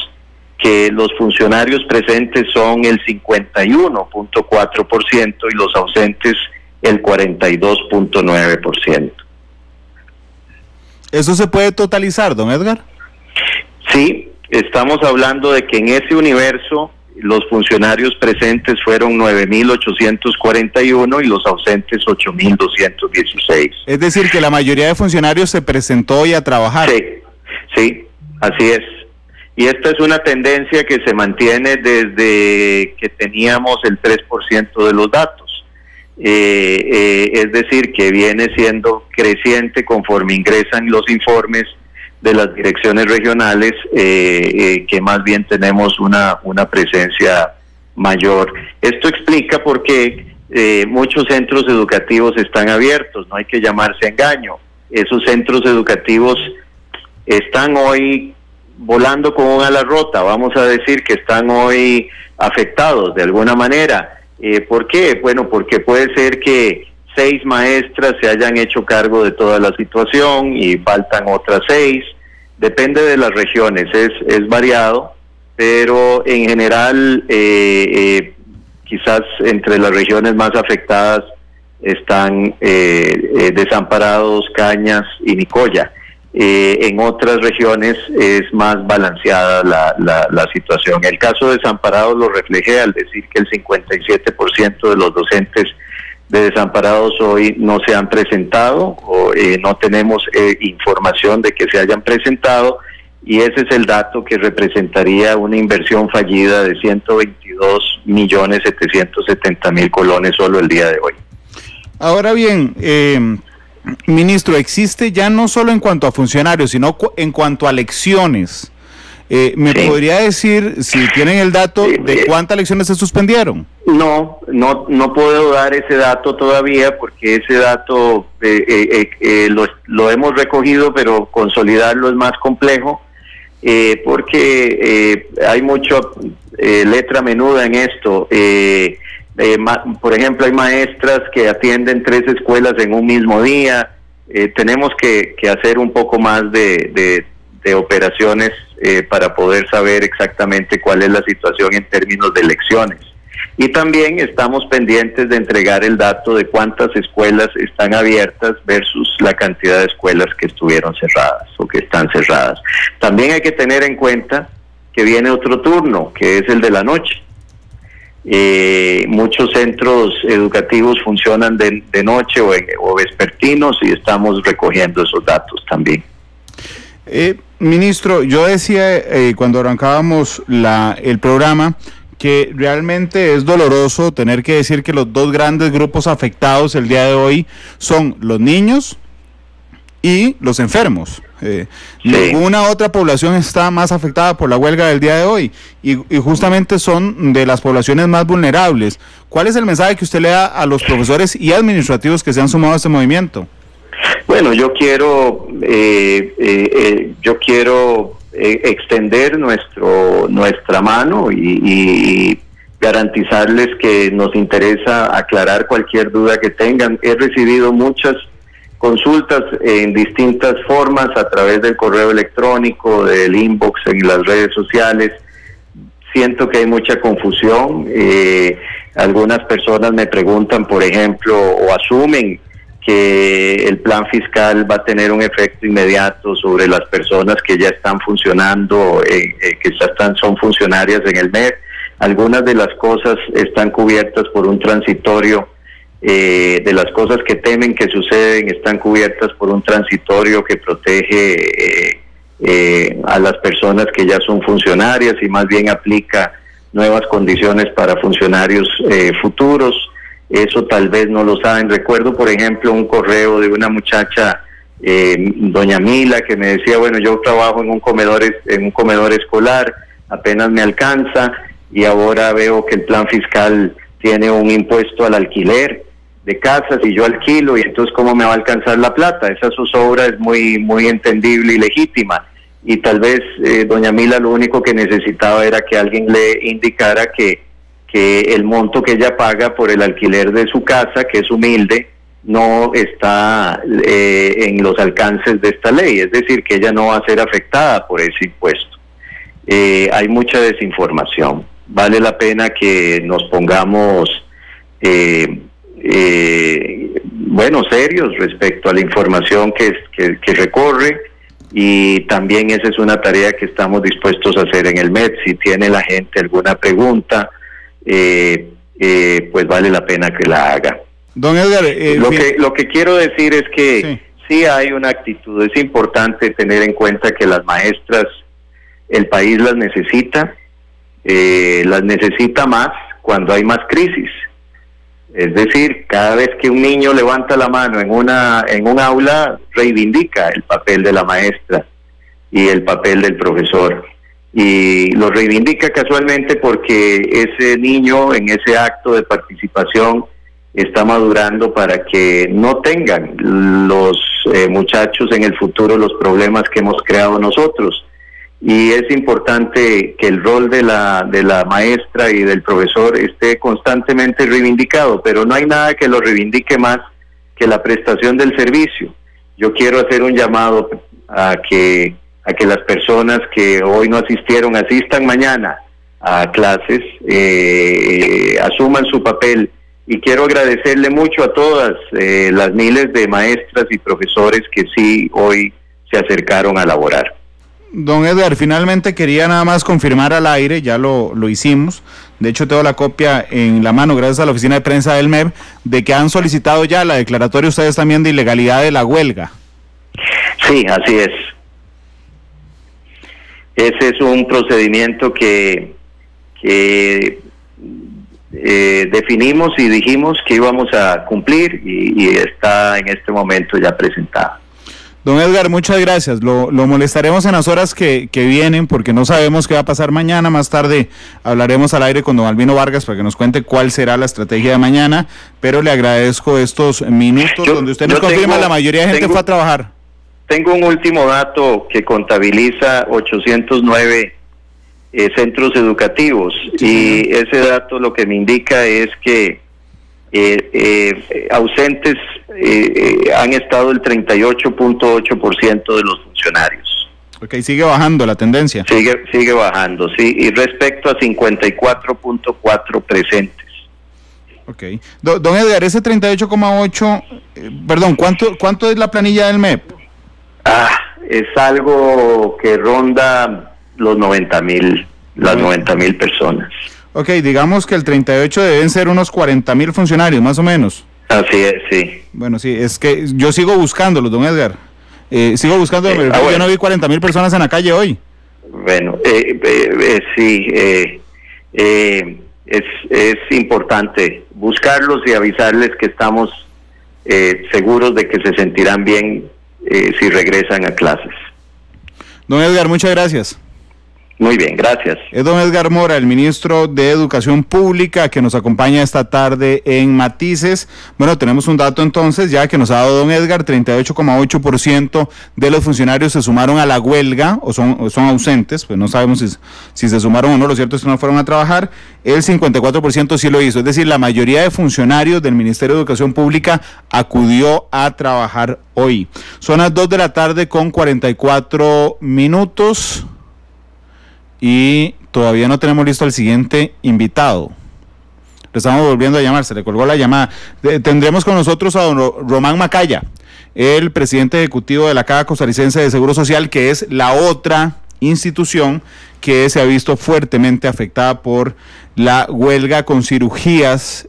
que los funcionarios presentes son el 51.4% y los ausentes el 42.9%. ¿Eso se puede totalizar, don Edgar? Sí, estamos hablando de que en ese universo los funcionarios presentes fueron 9.841 y los ausentes 8.216. Es decir, que la mayoría de funcionarios se presentó hoy a trabajar. Sí, así es. Y esta es una tendencia que se mantiene desde que teníamos el 3% de los datos. Es decir, que viene siendo creciente conforme ingresan los informes de las direcciones regionales, que más bien tenemos una presencia mayor. Esto explica por qué muchos centros educativos están abiertos, no hay que llamarse a engaño. Esos centros educativos están hoy volando con un ala rota, vamos a decir que están hoy afectados de alguna manera. ¿Por qué? Bueno, porque puede ser que 6 maestras se hayan hecho cargo de toda la situación y faltan otras 6, depende de las regiones, es variado, pero en general quizás entre las regiones más afectadas están Desamparados, Cañas y Nicoya. En otras regiones es más balanceada la situación. El caso de Desamparados lo reflejé al decir que el 57% de los docentes de Desamparados hoy no se han presentado o no tenemos información de que se hayan presentado, y ese es el dato que representaría una inversión fallida de 122.770.000 colones solo el día de hoy. Ahora bien, ministro, existe ya no solo en cuanto a funcionarios, sino en cuanto a lecciones. ¿Me podría decir si tienen el dato de cuántas lecciones se suspendieron? No puedo dar ese dato todavía porque ese dato lo hemos recogido, pero consolidarlo es más complejo porque hay mucho letra menuda en esto. Por ejemplo, hay maestras que atienden 3 escuelas en un mismo día. Tenemos que hacer un poco más de operaciones para poder saber exactamente cuál es la situación en términos de lecciones. Y también estamos pendientes de entregar el dato de cuántas escuelas están abiertas versus la cantidad de escuelas que estuvieron cerradas o que están cerradas. También hay que tener en cuenta que viene otro turno, que es el de la noche. Muchos centros educativos funcionan de noche o vespertinos y estamos recogiendo esos datos también. Ministro, yo decía cuando arrancábamos el programa que realmente es doloroso tener que decir que los dos grandes grupos afectados el día de hoy son los niños y los enfermos. Ninguna otra población está más afectada por la huelga del día de hoy y justamente son de las poblaciones más vulnerables. ¿Cuál es el mensaje que usted le da a los profesores y administrativos que se han sumado a este movimiento? Bueno, yo quiero extender nuestra mano y garantizarles que nos interesa aclarar cualquier duda que tengan. He recibido muchas consultas en distintas formas a través del correo electrónico, del inbox, en las redes sociales. Siento que hay mucha confusión. Algunas personas me preguntan, por ejemplo, o asumen que el plan fiscal va a tener un efecto inmediato sobre las personas que ya están funcionando, son funcionarias en el MEP. Algunas de las cosas están cubiertas por un transitorio, de las cosas que temen que suceden están cubiertas por un transitorio que protege a las personas que ya son funcionarias y más bien aplica nuevas condiciones para funcionarios futuros. Eso tal vez no lo saben. Recuerdo, por ejemplo, un correo de una muchacha, doña Mila, que me decía, bueno, yo trabajo en un comedor escolar, apenas me alcanza, y ahora veo que el plan fiscal tiene un impuesto al alquiler de casas y yo alquilo, y entonces ¿cómo me va a alcanzar la plata? Esa zozobra es muy, muy entendible y legítima. Y tal vez doña Mila lo único que necesitaba era que alguien le indicara que el monto que ella paga por el alquiler de su casa, que es humilde, no está en los alcances de esta ley, es decir, que ella no va a ser afectada por ese impuesto. Hay mucha desinformación. Vale la pena que nos pongamos serios respecto a la información que recorre, y también esa es una tarea que estamos dispuestos a hacer en el MEP. Si tiene la gente alguna pregunta, pues vale la pena que la haga. Don Edgar, lo que quiero decir es que sí hay una actitud. Es importante tener en cuenta que las maestras, el país las necesita más cuando hay más crisis. Es decir, cada vez que un niño levanta la mano en un aula, reivindica el papel de la maestra y el papel del profesor. Y lo reivindica casualmente porque ese niño en ese acto de participación está madurando para que no tengan los muchachos en el futuro los problemas que hemos creado nosotros. Y es importante que el rol de la maestra y del profesor esté constantemente reivindicado, pero no hay nada que lo reivindique más que la prestación del servicio. Yo quiero hacer un llamado a que las personas que hoy no asistieron asistan mañana a clases, asuman su papel, y quiero agradecerle mucho a todas las miles de maestras y profesores que sí hoy se acercaron a laborar. Don Edgar, finalmente quería nada más confirmar al aire, ya lo hicimos, de hecho tengo la copia en la mano gracias a la oficina de prensa del MEP, de que han solicitado ya la declaratoria ustedes también de ilegalidad de la huelga. Sí, así es. Ese es un procedimiento que definimos y dijimos que íbamos a cumplir y está en este momento ya presentado. Don Edgar, muchas gracias. Lo molestaremos en las horas que vienen porque no sabemos qué va a pasar mañana. Más tarde hablaremos al aire con don Albino Vargas para que nos cuente cuál será la estrategia de mañana, pero le agradezco estos minutos donde usted nos confirma la mayoría de gente fue a trabajar. Tengo un último dato que contabiliza 809 centros educativos, y ese dato lo que me indica es que ausentes han estado el 38.8% de los funcionarios. Ok, sigue bajando la tendencia. Sigue bajando, sí, y respecto a 54.4 presentes. Ok. Don Edgar, ese 38.8, perdón, ¿cuánto es la planilla del MEP? Es algo que ronda los 90,000, las 90,000 personas. Ok, digamos que el 38 deben ser unos 40,000 funcionarios, más o menos. Así es, sí. Bueno, sí, es que yo sigo buscándolos, don Edgar. Sigo buscando, yo no vi 40,000 personas en la calle hoy. Bueno, sí, es importante buscarlos y avisarles que estamos seguros de que se sentirán bien si regresan a clases. Don Edgar, muchas gracias. Muy bien, gracias. Es don Edgar Mora, el ministro de Educación Pública, que nos acompaña esta tarde en Matices. Bueno, tenemos un dato entonces, ya que nos ha dado don Edgar, 38,8% de los funcionarios se sumaron a la huelga, o son ausentes, pues no sabemos si se sumaron o no, lo cierto es que no fueron a trabajar. El 54% sí lo hizo, es decir, la mayoría de funcionarios del Ministerio de Educación Pública acudió a trabajar hoy. Son las 2 de la tarde con 44 minutos. Y todavía no tenemos listo al siguiente invitado. Le estamos volviendo a llamar, se le colgó la llamada. Tendremos con nosotros a don Román Macaya, el presidente ejecutivo de la Caja Costarricense de Seguro Social, que es la otra institución que se ha visto fuertemente afectada por la huelga, con cirugías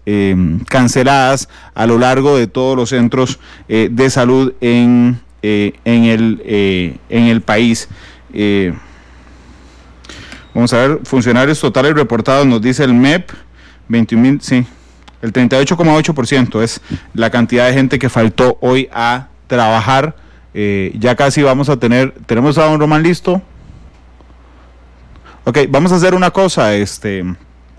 canceladas a lo largo de todos los centros de salud en el país. Vamos a ver, funcionarios totales reportados, nos dice el MEP, 21,000, sí, el 38,8% es la cantidad de gente que faltó hoy a trabajar. Ya casi vamos a ¿tenemos a don Román listo? Ok, vamos a hacer una cosa,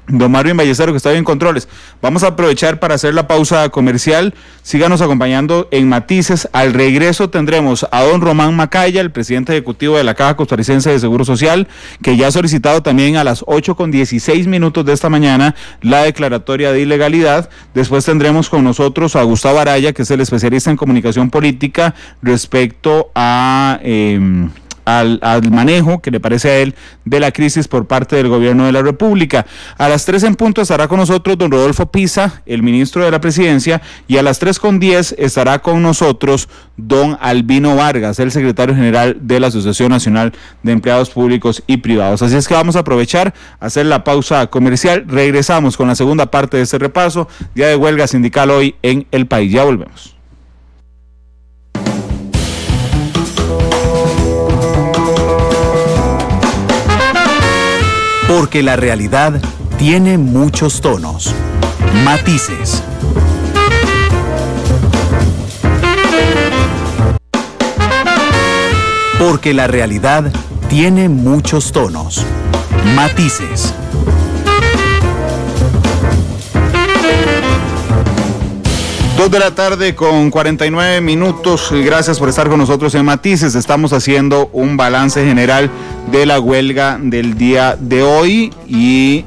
don Mario Ballesteros, que está bien en controles. Vamos a aprovechar para hacer la pausa comercial. Síganos acompañando en Matices. Al regreso tendremos a don Román Macaya, el presidente ejecutivo de la Caja Costarricense de Seguro Social, que ya ha solicitado también a las 8:16 de esta mañana la declaratoria de ilegalidad. Después tendremos con nosotros a Gustavo Araya, que es el especialista en comunicación política respecto a al manejo que le parece a él de la crisis por parte del gobierno de la República. A las 3 en punto estará con nosotros don Rodolfo Pisa, el ministro de la Presidencia, y a las 3:10 estará con nosotros don Albino Vargas, el secretario general de la Asociación Nacional de Empleados Públicos y Privados. Así es que vamos a aprovechar, hacer la pausa comercial. Regresamos con la segunda parte de este repaso. Día de huelga sindical hoy en el país. Ya volvemos. Porque la realidad tiene muchos tonos, matices. Porque la realidad tiene muchos tonos, matices. Dos de la tarde con 49 minutos. Gracias por estar con nosotros en Matices. Estamos haciendo un balance general de la huelga del día de hoy y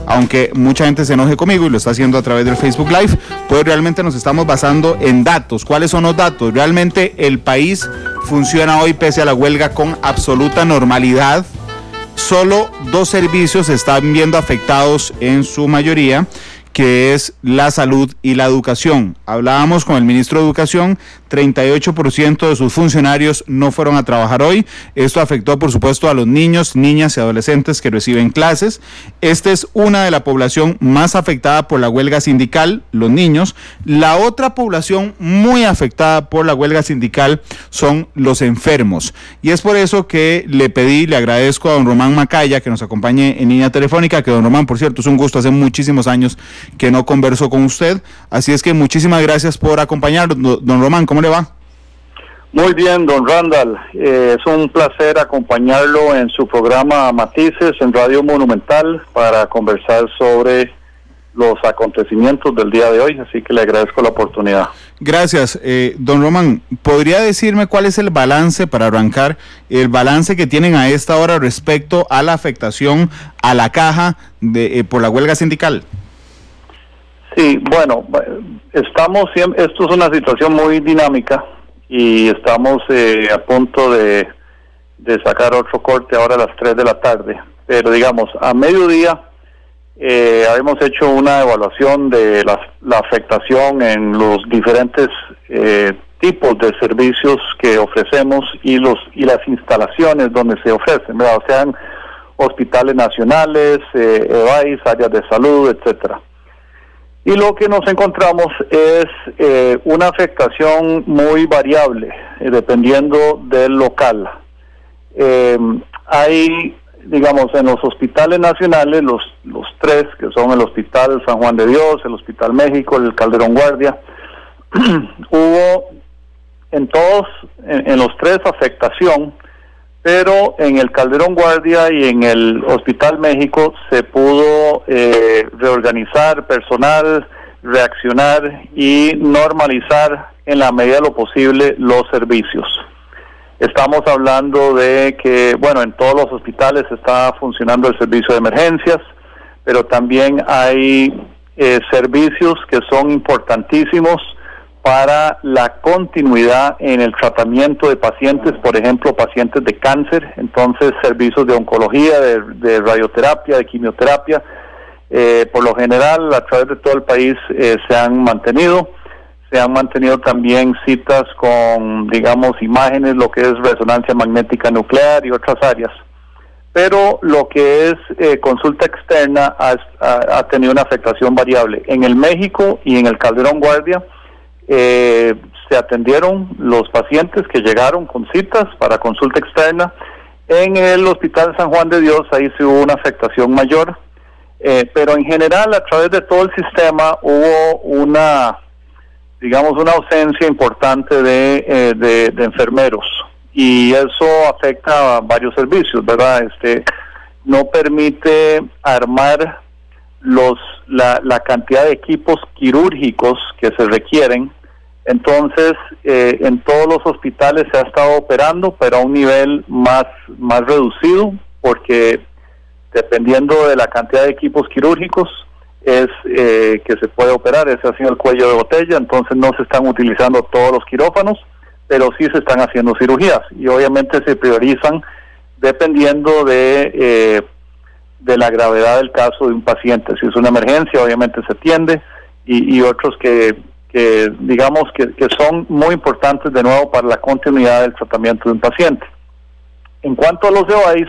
aunque mucha gente se enoje conmigo y lo está haciendo a través del Facebook Live, pues realmente nos estamos basando en datos. ¿Cuáles son los datos? Realmente el país funciona hoy pese a la huelga con absoluta normalidad. Solo 2 servicios se están viendo afectados en su mayoría, que es la salud y la educación. Hablábamos con el ministro de Educación, 38% de sus funcionarios no fueron a trabajar hoy. Esto afectó, por supuesto, a los niños, niñas y adolescentes que reciben clases. Esta es una de la población más afectada por la huelga sindical, los niños. La otra población muy afectada por la huelga sindical son los enfermos. Y es por eso que le agradezco a don Román Macaya que nos acompañe en línea telefónica, que don Román, por cierto, es un gusto, hace muchísimos años que no converso con usted. Así es que muchísimas gracias por acompañarnos. Don Román, ¿cómo le va? Muy bien, don Randall. Es un placer acompañarlo en su programa Matices en Radio Monumental para conversar sobre los acontecimientos del día de hoy, así que le agradezco la oportunidad. Gracias. Don Román, ¿podría decirme cuál es el balance, para arrancar, el balance que tienen a esta hora respecto a la afectación a la caja por la huelga sindical? Sí, bueno, esto es una situación muy dinámica y estamos a punto de sacar otro corte ahora a las 3 de la tarde, pero digamos, a mediodía hemos hecho una evaluación de la afectación en los diferentes tipos de servicios que ofrecemos y las instalaciones donde se ofrecen, ¿verdad? O sean hospitales nacionales, EVAIS, áreas de salud, etcétera. Y lo que nos encontramos es una afectación muy variable, dependiendo del local. Hay, digamos, en los hospitales nacionales, los tres, que son el Hospital San Juan de Dios, el Hospital México, el Calderón Guardia, hubo en los tres afectación, pero en el Calderón Guardia y en el Hospital México se pudo reorganizar personal, reaccionar y normalizar en la medida de lo posible los servicios. Estamos hablando de que, bueno, en todos los hospitales está funcionando el servicio de emergencias, pero también hay servicios que son importantísimos para la continuidad en el tratamiento de pacientes, por ejemplo, pacientes de cáncer, entonces servicios de oncología, de radioterapia, de quimioterapia, por lo general a través de todo el país se han mantenido también citas con, digamos, imágenes, lo que es resonancia magnética nuclear y otras áreas. Pero lo que es consulta externa ha tenido una afectación variable. En el México y en el Calderón Guardia se atendieron los pacientes que llegaron con citas para consulta externa. En el Hospital San Juan de Dios ahí sí hubo una afectación mayor, pero en general a través de todo el sistema hubo una ausencia importante de enfermeros, y eso afecta a varios servicios, ¿verdad? No permite armar la cantidad de equipos quirúrgicos que se requieren. Entonces, en todos los hospitales se ha estado operando, pero a un nivel más reducido, porque dependiendo de la cantidad de equipos quirúrgicos es que se puede operar. Ese ha sido el cuello de botella. Entonces no se están utilizando todos los quirófanos, pero sí se están haciendo cirugías, y obviamente se priorizan dependiendo de la gravedad del caso de un paciente. Si es una emergencia, obviamente se atiende, y otros que digamos que son muy importantes de nuevo para la continuidad del tratamiento de un paciente. En cuanto a los EVAIS,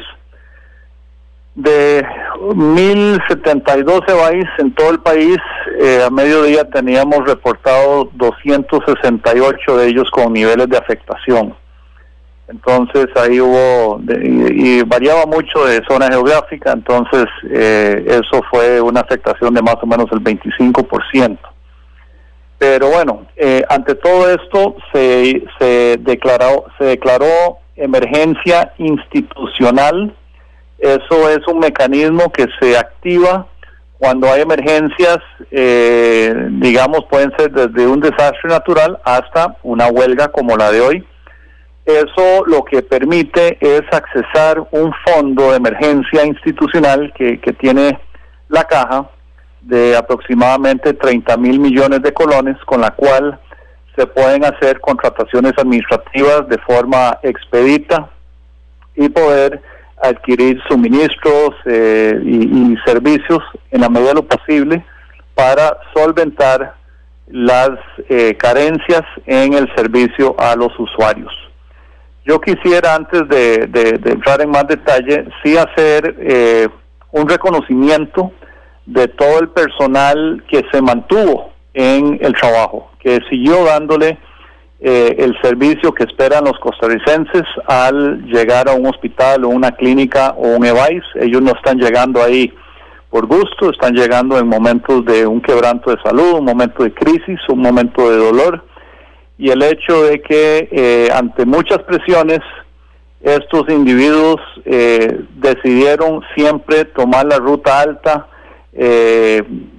de 1072 EVAIS en todo el país, a mediodía teníamos reportado 268 de ellos con niveles de afectación. Entonces ahí hubo, y variaba mucho de zona geográfica, entonces eso fue una afectación de más o menos el 25%. Pero bueno, ante todo esto se declaró emergencia institucional. Eso es un mecanismo que se activa cuando hay emergencias, digamos, pueden ser desde un desastre natural hasta una huelga como la de hoy. Eso lo que permite es accesar un fondo de emergencia institucional que tiene la caja, de aproximadamente 30,000 millones de colones, con la cual se pueden hacer contrataciones administrativas de forma expedita y poder adquirir suministros y servicios en la medida de lo posible para solventar las carencias en el servicio a los usuarios. Yo quisiera, antes de entrar en más detalle, sí hacer un reconocimiento de todo el personal que se mantuvo en el trabajo, que siguió dándole el servicio que esperan los costarricenses al llegar a un hospital o una clínica o un EVAIS. Ellos no están llegando ahí por gusto, están llegando en momentos de un quebranto de salud, un momento de crisis, un momento de dolor, y el hecho de que ante muchas presiones estos individuos decidieron siempre tomar la ruta alta,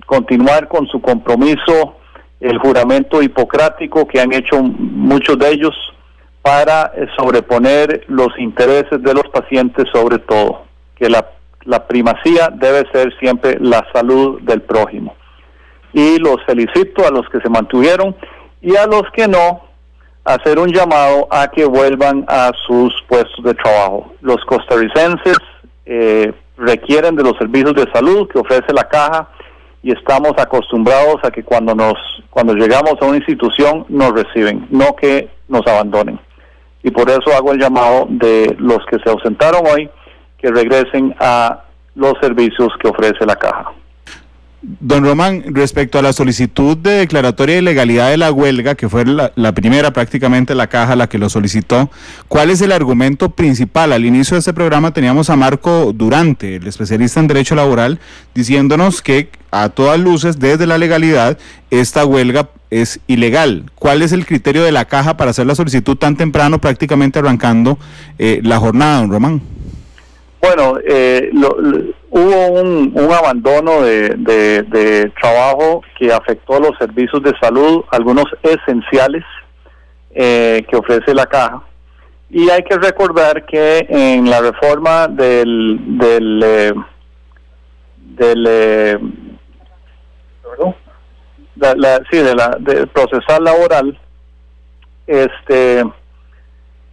continuar con su compromiso, el juramento hipocrático que han hecho muchos de ellos para sobreponer los intereses de los pacientes sobre todo, que la primacía debe ser siempre la salud del prójimo. Y los felicito a los que se mantuvieron, y a los que no, hacer un llamado a que vuelvan a sus puestos de trabajo. Los costarricenses requieren de los servicios de salud que ofrece la caja, y estamos acostumbrados a que cuando llegamos a una institución nos reciben, no que nos abandonen. Y por eso hago el llamado de los que se ausentaron hoy, que regresen a los servicios que ofrece la caja. Don Román, respecto a la solicitud de declaratoria de ilegalidad de la huelga, que fue la primera, prácticamente la caja la que lo solicitó, ¿cuál es el argumento principal? Al inicio de este programa teníamos a Marco Durante, el especialista en derecho laboral, diciéndonos que a todas luces, desde la legalidad, esta huelga es ilegal. ¿Cuál es el criterio de la caja para hacer la solicitud tan temprano, prácticamente arrancando la jornada, don Román? Bueno, hubo un abandono de trabajo que afectó a los servicios de salud, algunos esenciales que ofrece la caja. Y hay que recordar que en la reforma del procesal laboral, se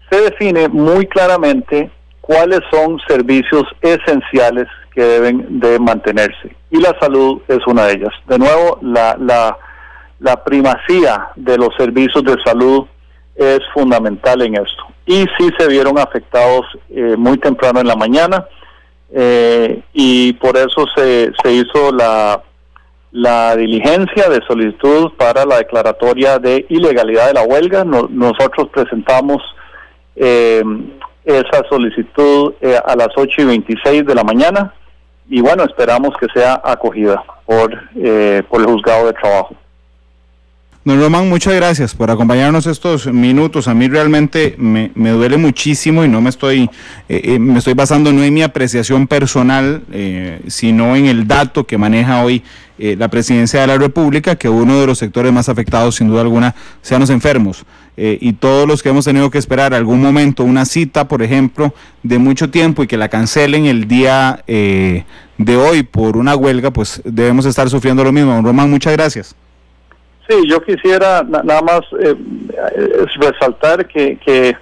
define muy claramente cuáles son servicios esenciales que deben de mantenerse, y la salud es una de ellas. De nuevo, la primacía de los servicios de salud es fundamental en esto, y sí se vieron afectados muy temprano en la mañana, y por eso se hizo la diligencia de solicitud para la declaratoria de ilegalidad de la huelga. Nosotros presentamos esa solicitud a las 8:26 de la mañana, y bueno, esperamos que sea acogida por el juzgado de trabajo. Don Román, muchas gracias por acompañarnos estos minutos. A mí realmente me duele muchísimo, y no me estoy basando no en mi apreciación personal, sino en el dato que maneja hoy la Presidencia de la República, que uno de los sectores más afectados, sin duda alguna, sean los enfermos. Y todos los que hemos tenido que esperar algún momento una cita, por ejemplo, de mucho tiempo, y que la cancelen el día de hoy por una huelga, pues debemos estar sufriendo lo mismo. Don Román, muchas gracias. Sí, yo quisiera nada más resaltar que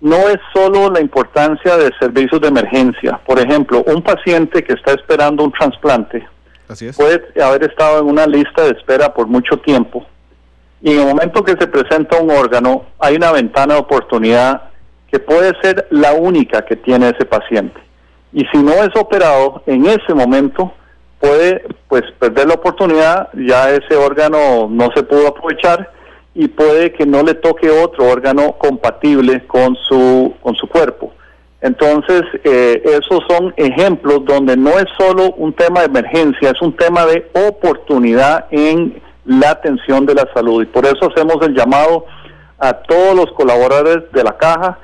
no es solo la importancia de servicios de emergencia. Por ejemplo, un paciente que está esperando un trasplante puede haber estado en una lista de espera por mucho tiempo, y en el momento que se presenta un órgano, hay una ventana de oportunidad que puede ser la única que tiene ese paciente. Y si no es operado en ese momento, puede perder la oportunidad, ya ese órgano no se pudo aprovechar, y puede que no le toque otro órgano compatible con su cuerpo. Entonces, esos son ejemplos donde no es solo un tema de emergencia, es un tema de oportunidad en la atención de la salud, y por eso hacemos el llamado a todos los colaboradores de la caja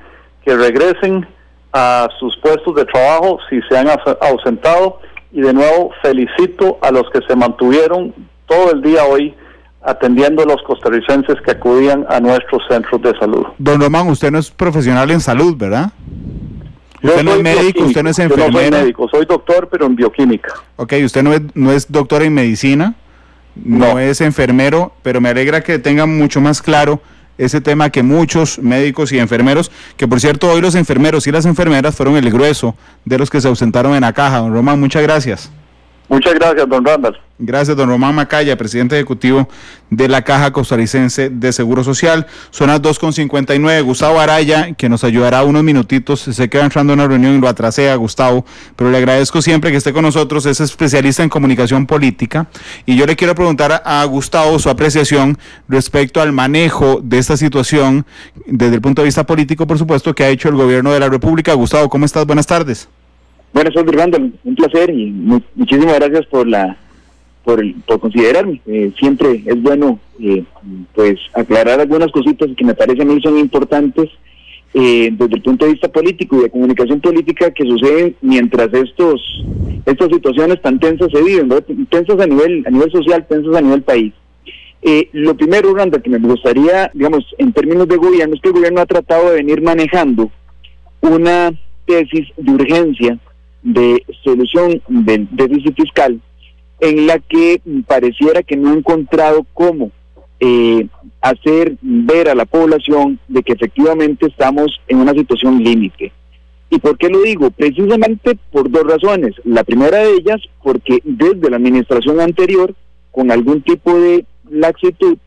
que regresen a sus puestos de trabajo si se han ausentado. Y de nuevo felicito a los que se mantuvieron todo el día hoy atendiendo a los costarricenses que acudían a nuestros centros de salud. Don Román, usted no es profesional en salud, ¿verdad? Usted no es médico, usted no es enfermero. Yo no soy médico, soy doctor, pero en bioquímica. Ok, usted no es doctor en medicina, no es enfermero, pero me alegra que tenga mucho más claro ese tema que muchos médicos y enfermeros, que por cierto hoy los enfermeros y las enfermeras fueron el grueso de los que se ausentaron en la caja. Don Román, muchas gracias. Muchas gracias, don Randall. Gracias, don Román Macaya, presidente ejecutivo de la Caja Costarricense de Seguro Social. Son las 2:59. Gustavo Araya, que nos ayudará unos minutitos, se queda entrando en una reunión y lo atrasé a Gustavo, pero le agradezco siempre que esté con nosotros. Es especialista en comunicación política, y yo le quiero preguntar a Gustavo su apreciación respecto al manejo de esta situación desde el punto de vista político, por supuesto, que ha hecho el gobierno de la República. Gustavo, ¿cómo estás? Buenas tardes. Buenas tardes, Randall. Un placer, y muchísimas gracias por considerarme. Siempre es bueno aclarar algunas cositas que me parecen a mí son importantes desde el punto de vista político y de comunicación política, que suceden mientras estas situaciones tan tensas se viven, ¿no? Tensas a nivel social, tensas a nivel país. Lo primero, Randall, que me gustaría, digamos, en términos de gobierno, es que el gobierno ha tratado de venir manejando una tesis de urgencia de solución del déficit fiscal, en la que pareciera que no ha encontrado cómo hacer ver a la población de que efectivamente estamos en una situación límite. ¿Y por qué lo digo? Precisamente por dos razones. La primera de ellas, porque desde la administración anterior, con algún tipo de laxitud,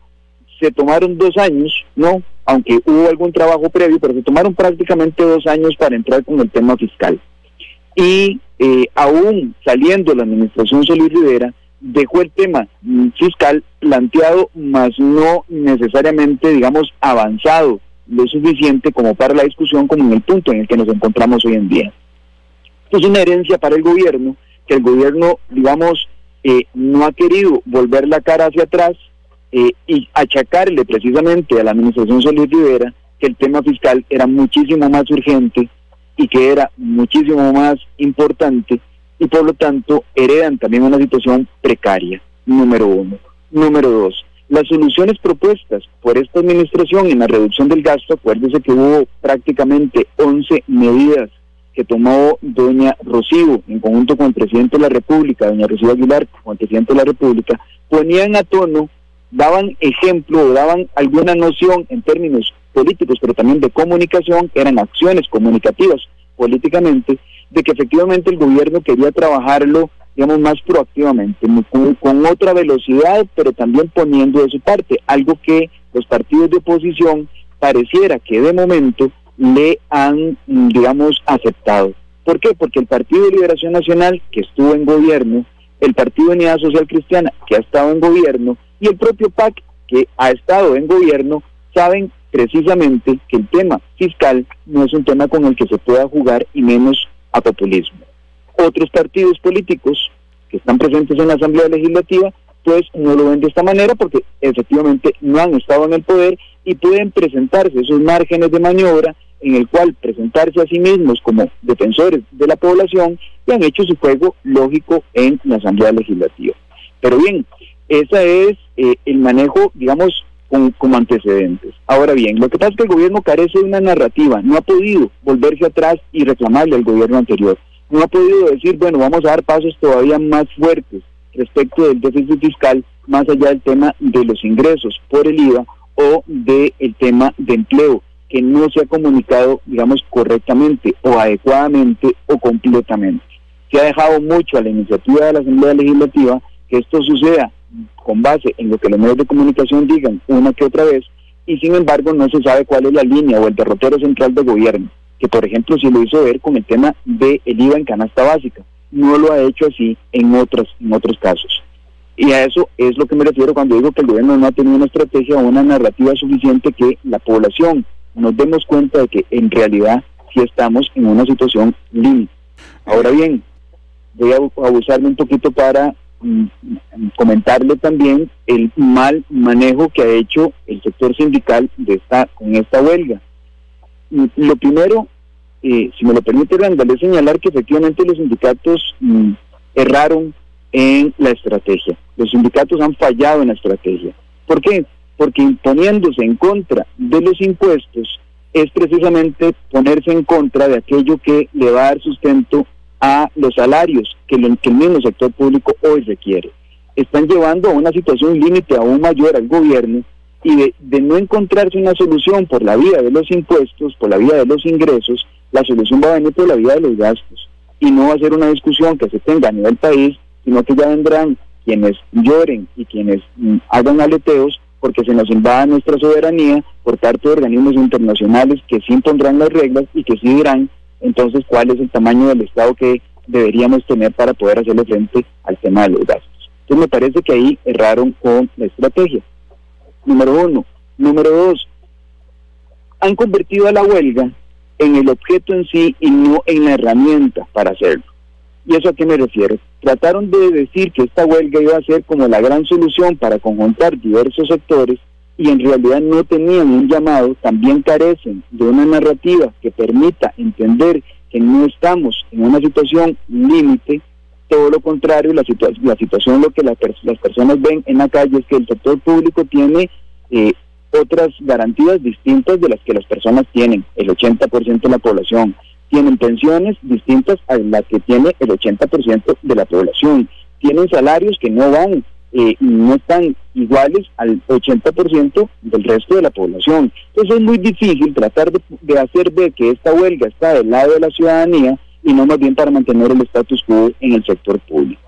se tomaron 2 años, ¿no? Aunque hubo algún trabajo previo, pero se tomaron prácticamente 2 años para entrar con el tema fiscal. Y aún saliendo la administración Solís Rivera, dejó el tema fiscal planteado, más no necesariamente, digamos, avanzado lo suficiente como para la discusión, como en el punto en el que nos encontramos hoy en día. Es una herencia para el gobierno, que el gobierno, digamos, no ha querido volver la cara hacia atrás y achacarle precisamente a la administración Solís Rivera que el tema fiscal era muchísimo más urgente y que era muchísimo más importante, y por lo tanto heredan también una situación precaria, número uno. Número dos, las soluciones propuestas por esta administración en la reducción del gasto, acuérdese que hubo prácticamente 11 medidas que tomó doña Rocío en conjunto con el presidente de la República, doña Rocío Aguilar, con el presidente de la República, ponían a tono, daban ejemplo, daban alguna noción en términos políticos, pero también de comunicación, eran acciones comunicativas políticamente, de que efectivamente el gobierno quería trabajarlo, digamos, más proactivamente, con otra velocidad, pero también poniendo de su parte, algo que los partidos de oposición pareciera que de momento le han, digamos, aceptado. ¿Por qué? Porque el Partido de Liberación Nacional, que estuvo en gobierno, el Partido de Unidad Social Cristiana, que ha estado en gobierno, y el propio PAC, que ha estado en gobierno, saben precisamente que el tema fiscal no es un tema con el que se pueda jugar, y menos a populismo. Otros partidos políticos que están presentes en la Asamblea Legislativa, pues no lo ven de esta manera, porque efectivamente no han estado en el poder y pueden presentarse esos márgenes de maniobra en el cual presentarse a sí mismos como defensores de la población, y han hecho su juego lógico en la Asamblea Legislativa. Pero bien, ese es el manejo, digamos, como antecedentes. Ahora bien, lo que pasa es que el gobierno carece de una narrativa, no ha podido volverse atrás y reclamarle al gobierno anterior, no ha podido decir, bueno, vamos a dar pasos todavía más fuertes respecto del déficit fiscal, más allá del tema de los ingresos por el IVA o del tema de empleo, que no se ha comunicado, digamos, correctamente o adecuadamente o completamente. Se ha dejado mucho a la iniciativa de la Asamblea Legislativa que esto suceda con base en lo que los medios de comunicación digan una que otra vez, y sin embargo no se sabe cuál es la línea o el derrotero central del gobierno, que por ejemplo sí lo hizo ver con el tema del IVA en canasta básica, no lo ha hecho así en otros casos. Y a eso es lo que me refiero cuando digo que el gobierno no ha tenido una estrategia o una narrativa suficiente que la población nos demos cuenta de que en realidad sí estamos en una situación límite. Ahora bien, voy a abusarme un poquito para comentarle también el mal manejo que ha hecho el sector sindical con esta huelga. Lo primero, si me lo permite, Randall, es señalar que efectivamente los sindicatos erraron en la estrategia. Los sindicatos han fallado en la estrategia. ¿Por qué? Porque imponiéndose en contra de los impuestos es precisamente ponerse en contra de aquello que le va a dar sustento a los salarios que el mismo sector público hoy requiere. Están llevando a una situación límite aún mayor al gobierno, y de no encontrarse una solución por la vía de los impuestos, por la vía de los ingresos, la solución va a venir por la vía de los gastos, y no va a ser una discusión que se tenga a nivel país, sino que ya vendrán quienes lloren y quienes hagan aleteos porque se nos invada nuestra soberanía por parte de organismos internacionales que sí impondrán las reglas y que sí dirán entonces cuál es el tamaño del Estado que deberíamos tener para poder hacerle frente al tema de los gastos. Entonces me parece que ahí erraron con la estrategia. Número uno. Número dos, han convertido a la huelga en el objeto en sí y no en la herramienta para hacerlo. ¿Y eso a qué me refiero? Trataron de decir que esta huelga iba a ser como la gran solución para conjuntar diversos sectores, y en realidad no tenían un llamado, también carecen de una narrativa que permita entender que no estamos en una situación límite. Todo lo contrario, la situación, lo que las personas ven en la calle es que el sector público tiene otras garantías distintas de las que las personas tienen, el 80% de la población. Tienen pensiones distintas a las que tiene el 80% de la población. Tienen salarios que no están iguales al 80% del resto de la población. Entonces es muy difícil tratar de hacer ver que esta huelga está del lado de la ciudadanía y no más bien para mantener el status quo en el sector público.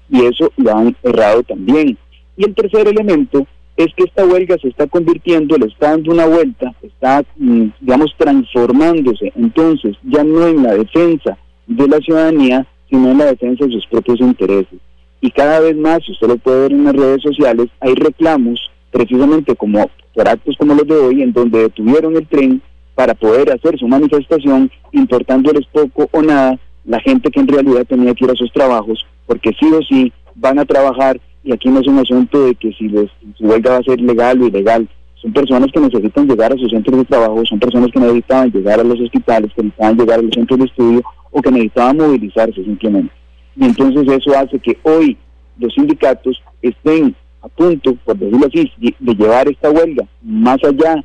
Y eso lo han errado también. Y el tercer elemento es que esta huelga se está convirtiendo, le está dando una vuelta, está, digamos, transformándose entonces ya no en la defensa de la ciudadanía, sino en la defensa de sus propios intereses. y cada vez más, usted lo puede ver en las redes sociales, hay reclamos precisamente como por actos como los de hoy, en donde detuvieron el tren para poder hacer su manifestación, importándoles poco o nada la gente que en realidad tenía que ir a sus trabajos, porque sí o sí van a trabajar, y aquí no es un asunto de que si su huelga va a ser legal o ilegal. Son personas que necesitan llegar a sus centros de trabajo, son personas que necesitaban llegar a los hospitales, que necesitaban llegar a los centros de estudio, o que necesitaban movilizarse simplemente. Y entonces eso hace que hoy los sindicatos estén a punto, por decirlo así, de llevar esta huelga más allá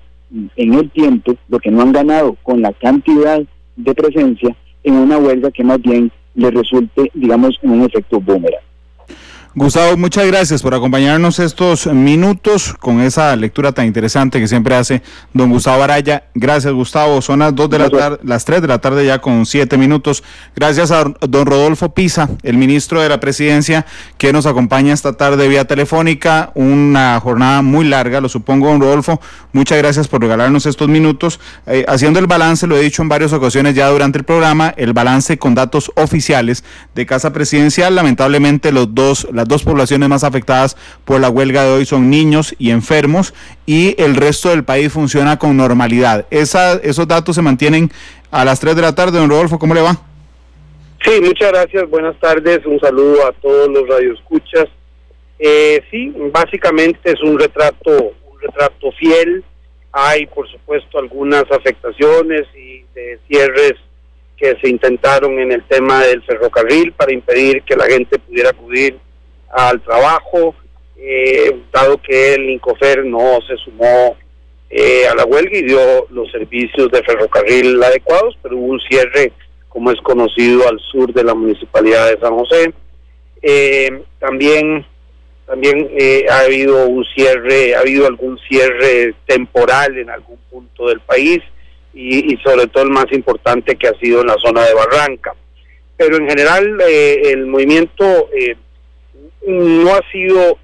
en el tiempo, lo que no han ganado con la cantidad de presencia, en una huelga que más bien le resulte, digamos, en un efecto boomerang. Gustavo, muchas gracias por acompañarnos estos minutos con esa lectura tan interesante que siempre hace don Gustavo Araya. Gracias, Gustavo. Son las 2 de la tarde, las 3 de la tarde ya con 7 minutos. Gracias a don Rodolfo Pisa, el ministro de la Presidencia, que nos acompaña esta tarde vía telefónica. Una jornada muy larga, lo supongo, don Rodolfo. Muchas gracias por regalarnos estos minutos. Haciendo el balance, lo he dicho en varias ocasiones ya durante el programa, el balance con datos oficiales de Casa Presidencial. Lamentablemente las dos poblaciones más afectadas por la huelga de hoy son niños y enfermos, y el resto del país funciona con normalidad. Esos datos se mantienen a las 3 de la tarde. Don Rodolfo, ¿cómo le va? Sí, muchas gracias, buenas tardes, un saludo a todos los radioescuchas. Sí, básicamente es un retrato fiel. Hay, por supuesto, algunas afectaciones y de cierres que se intentaron en el tema del ferrocarril para impedir que la gente pudiera acudir al trabajo, dado que el Incofer no se sumó a la huelga y dio los servicios de ferrocarril adecuados, pero hubo un cierre, como es conocido, al sur de la municipalidad de San José. También ha habido algún cierre temporal en algún punto del país, y sobre todo el más importante, que ha sido en la zona de Barranca. Pero en general el movimiento no ha sido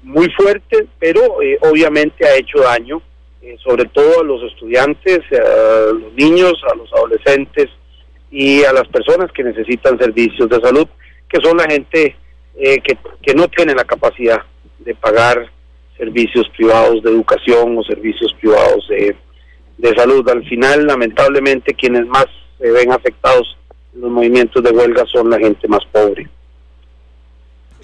muy fuerte, pero obviamente ha hecho daño, sobre todo a los estudiantes, a los niños, a los adolescentes y a las personas que necesitan servicios de salud, que son la gente que no tiene la capacidad de pagar servicios privados de educación o servicios privados de salud. Al final, lamentablemente, quienes más se ven afectados en los movimientos de huelga son la gente más pobre.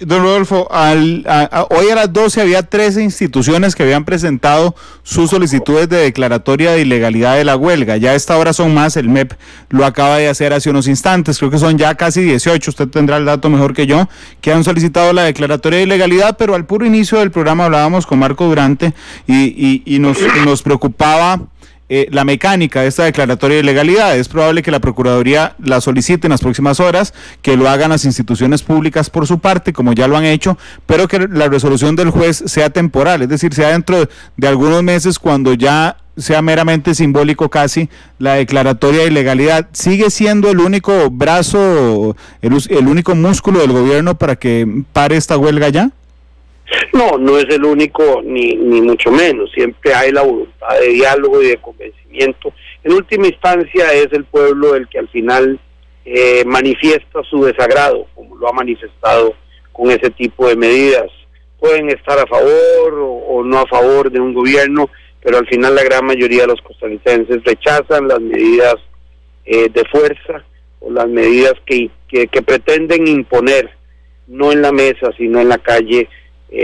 Don Rodolfo, hoy a las 12 había 13 instituciones que habían presentado sus solicitudes de declaratoria de ilegalidad de la huelga. Ya a esta hora son más, el MEP lo acaba de hacer hace unos instantes, creo que son ya casi 18, usted tendrá el dato mejor que yo, que han solicitado la declaratoria de ilegalidad, pero al puro inicio del programa hablábamos con Marco Durante y nos preocupaba la mecánica de esta declaratoria de ilegalidad. Es probable que la Procuraduría la solicite en las próximas horas, que lo hagan las instituciones públicas por su parte, como ya lo han hecho, pero que la resolución del juez sea temporal, es decir, sea dentro de algunos meses, cuando ya sea meramente simbólico casi la declaratoria de ilegalidad. ¿Sigue siendo el único brazo, el único músculo del gobierno para que pare esta huelga ya? No, no es el único, ni mucho menos. Siempre hay la voluntad de diálogo y de convencimiento. En última instancia es el pueblo el que al final manifiesta su desagrado, como lo ha manifestado con ese tipo de medidas. Pueden estar a favor o no a favor de un gobierno, pero al final la gran mayoría de los costarricenses rechazan las medidas de fuerza o las medidas que pretenden imponer, no en la mesa, sino en la calle,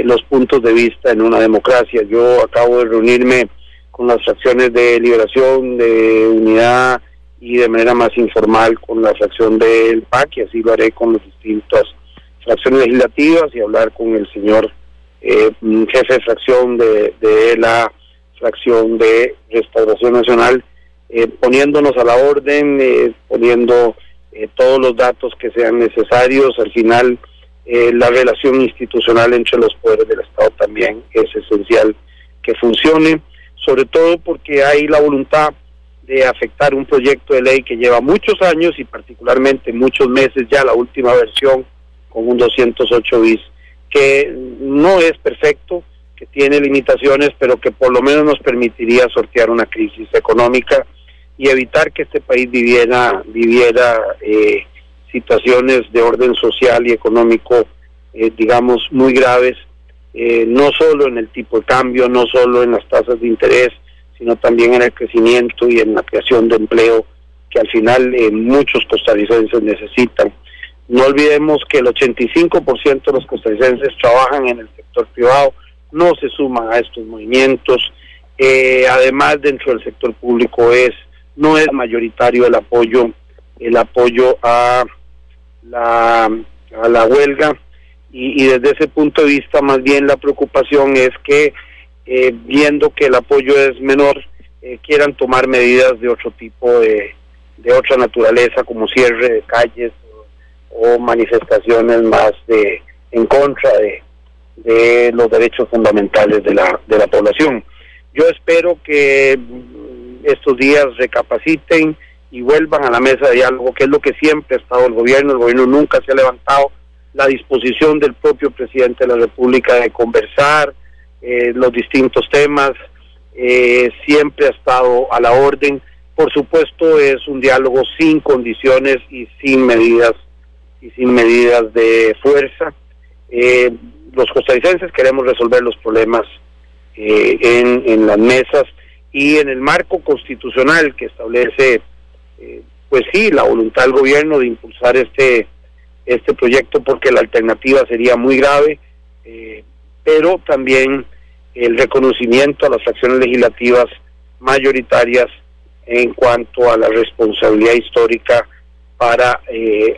los puntos de vista en una democracia. Yo acabo de reunirme con las fracciones de Liberación, de Unidad y de manera más informal con la fracción del PAC, y así lo haré con las distintas fracciones legislativas, y hablar con el señor jefe de fracción de la fracción de Restauración Nacional, poniéndonos a la orden, poniendo todos los datos que sean necesarios. Al final la relación institucional entre los poderes del Estado también es esencial que funcione, sobre todo porque hay la voluntad de afectar un proyecto de ley que lleva muchos años y particularmente muchos meses ya, la última versión con un 208 bis, que no es perfecto, que tiene limitaciones, pero que por lo menos nos permitiría sortear una crisis económica y evitar que este país viviera situaciones de orden social y económico, digamos, muy graves, no solo en el tipo de cambio, no solo en las tasas de interés, sino también en el crecimiento y en la creación de empleo que al final muchos costarricenses necesitan. No olvidemos que el 85% de los costarricenses trabajan en el sector privado, no se suman a estos movimientos. Además, dentro del sector público no es mayoritario el apoyo a la huelga, y desde ese punto de vista más bien la preocupación es que viendo que el apoyo es menor, quieran tomar medidas de otro tipo, de otra naturaleza, como cierre de calles o manifestaciones más en contra de los derechos fundamentales de la población. Yo espero que estos días recapaciten y vuelvan a la mesa de diálogo, que es lo que siempre ha estado el gobierno nunca se ha levantado. La disposición del propio presidente de la República de conversar los distintos temas siempre ha estado a la orden. Por supuesto, es un diálogo sin condiciones y sin medidas de fuerza. Los costarricenses queremos resolver los problemas en las mesas y en el marco constitucional que establece pues sí, la voluntad del gobierno de impulsar este proyecto, porque la alternativa sería muy grave, pero también el reconocimiento a las fracciones legislativas mayoritarias en cuanto a la responsabilidad histórica para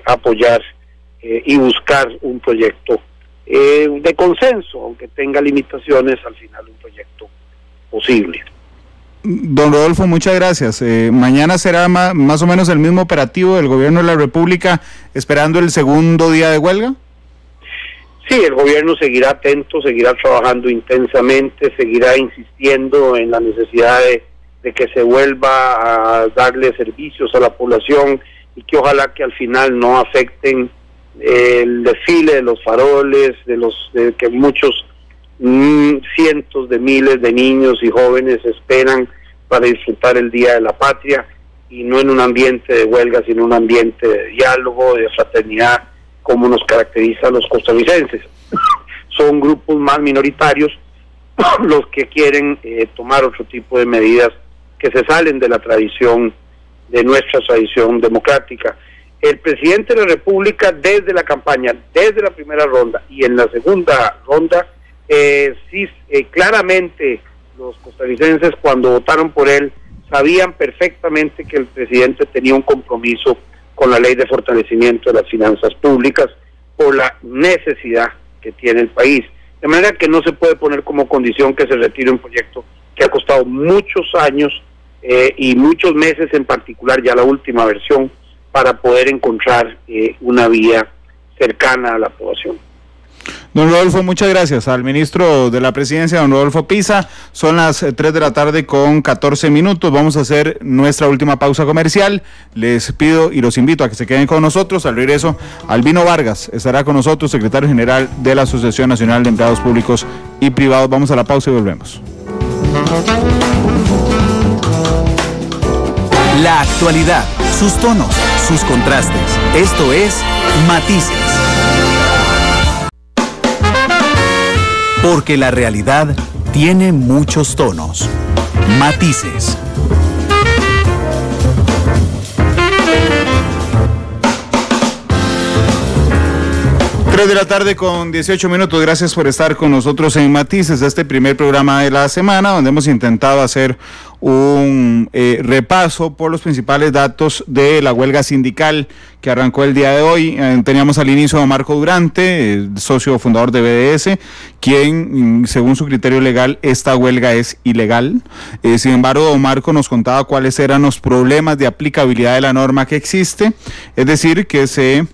apoyar y buscar un proyecto de consenso, aunque tenga limitaciones, al final un proyecto posible. Don Rodolfo, muchas gracias. Mañana será más o menos el mismo operativo del gobierno de la República, esperando el segundo día de huelga. Sí, el gobierno seguirá atento, seguirá trabajando intensamente, seguirá insistiendo en la necesidad de que se vuelva a darle servicios a la población y que ojalá que al final no afecten el desfile de los faroles, de que muchos cientos de miles de niños y jóvenes esperan para disfrutar el Día de la Patria, y no en un ambiente de huelga, sino un ambiente de diálogo, de fraternidad, como nos caracteriza a los costarricenses. Son grupos más minoritarios los que quieren tomar otro tipo de medidas que se salen de la tradición, de nuestra tradición democrática. El presidente de la República, desde la campaña, desde la primera ronda y en la segunda ronda, claramente los costarricenses, cuando votaron por él, sabían perfectamente que el presidente tenía un compromiso con la ley de fortalecimiento de las finanzas públicas por la necesidad que tiene el país. De manera que no se puede poner como condición que se retire un proyecto que ha costado muchos años y muchos meses, en particular ya la última versión, para poder encontrar una vía cercana a la población. Don Rodolfo, muchas gracias. Al ministro de la Presidencia, don Rodolfo Pisa. Son las 3 de la tarde con 14 minutos. Vamos a hacer nuestra última pausa comercial. Les pido y los invito a que se queden con nosotros. Al regreso, Albino Vargas estará con nosotros, secretario general de la Asociación Nacional de Empleados Públicos y Privados. Vamos a la pausa y volvemos. La actualidad, sus tonos, sus contrastes. Esto es Matices. Porque la realidad tiene muchos tonos. Matices. De la tarde con 18 minutos. Gracias por estar con nosotros en Matices, este primer programa de la semana, donde hemos intentado hacer un repaso por los principales datos de la huelga sindical que arrancó el día de hoy. Teníamos al inicio a Marco Durante, socio fundador de BDS, quien, según su criterio legal, esta huelga es ilegal. Sin embargo, don Marco nos contaba cuáles eran los problemas de aplicabilidad de la norma que existe, es decir, que se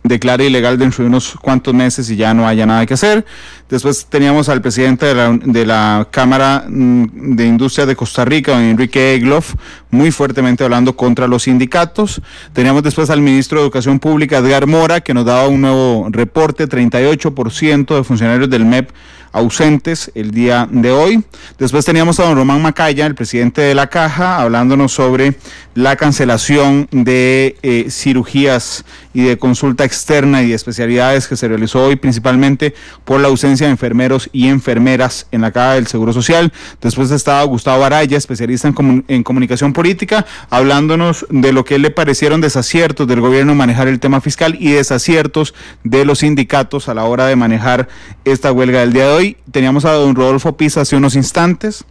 declara ilegal dentro de unos cuantos meses y ya no haya nada que hacer. Después teníamos al presidente de la Cámara de Industria de Costa Rica, don Enrique Egloff, muy fuertemente hablando contra los sindicatos. Teníamos después al ministro de Educación Pública, Edgar Mora, que nos daba un nuevo reporte: 38% de funcionarios del MEP ausentes el día de hoy. Después teníamos a don Román Macaya, el presidente de la Caja, hablándonos sobre la cancelación de cirugías y de consulta externa y de especialidades que se realizó hoy, principalmente por la ausencia de enfermeros y enfermeras en la Caja del Seguro Social. Después estaba Gustavo Araya, especialista en comunicación política, hablándonos de lo que le parecieron desaciertos del gobierno en manejar el tema fiscal y desaciertos de los sindicatos a la hora de manejar esta huelga del día de hoy. Teníamos a don Rodolfo Pisa hace unos instantes,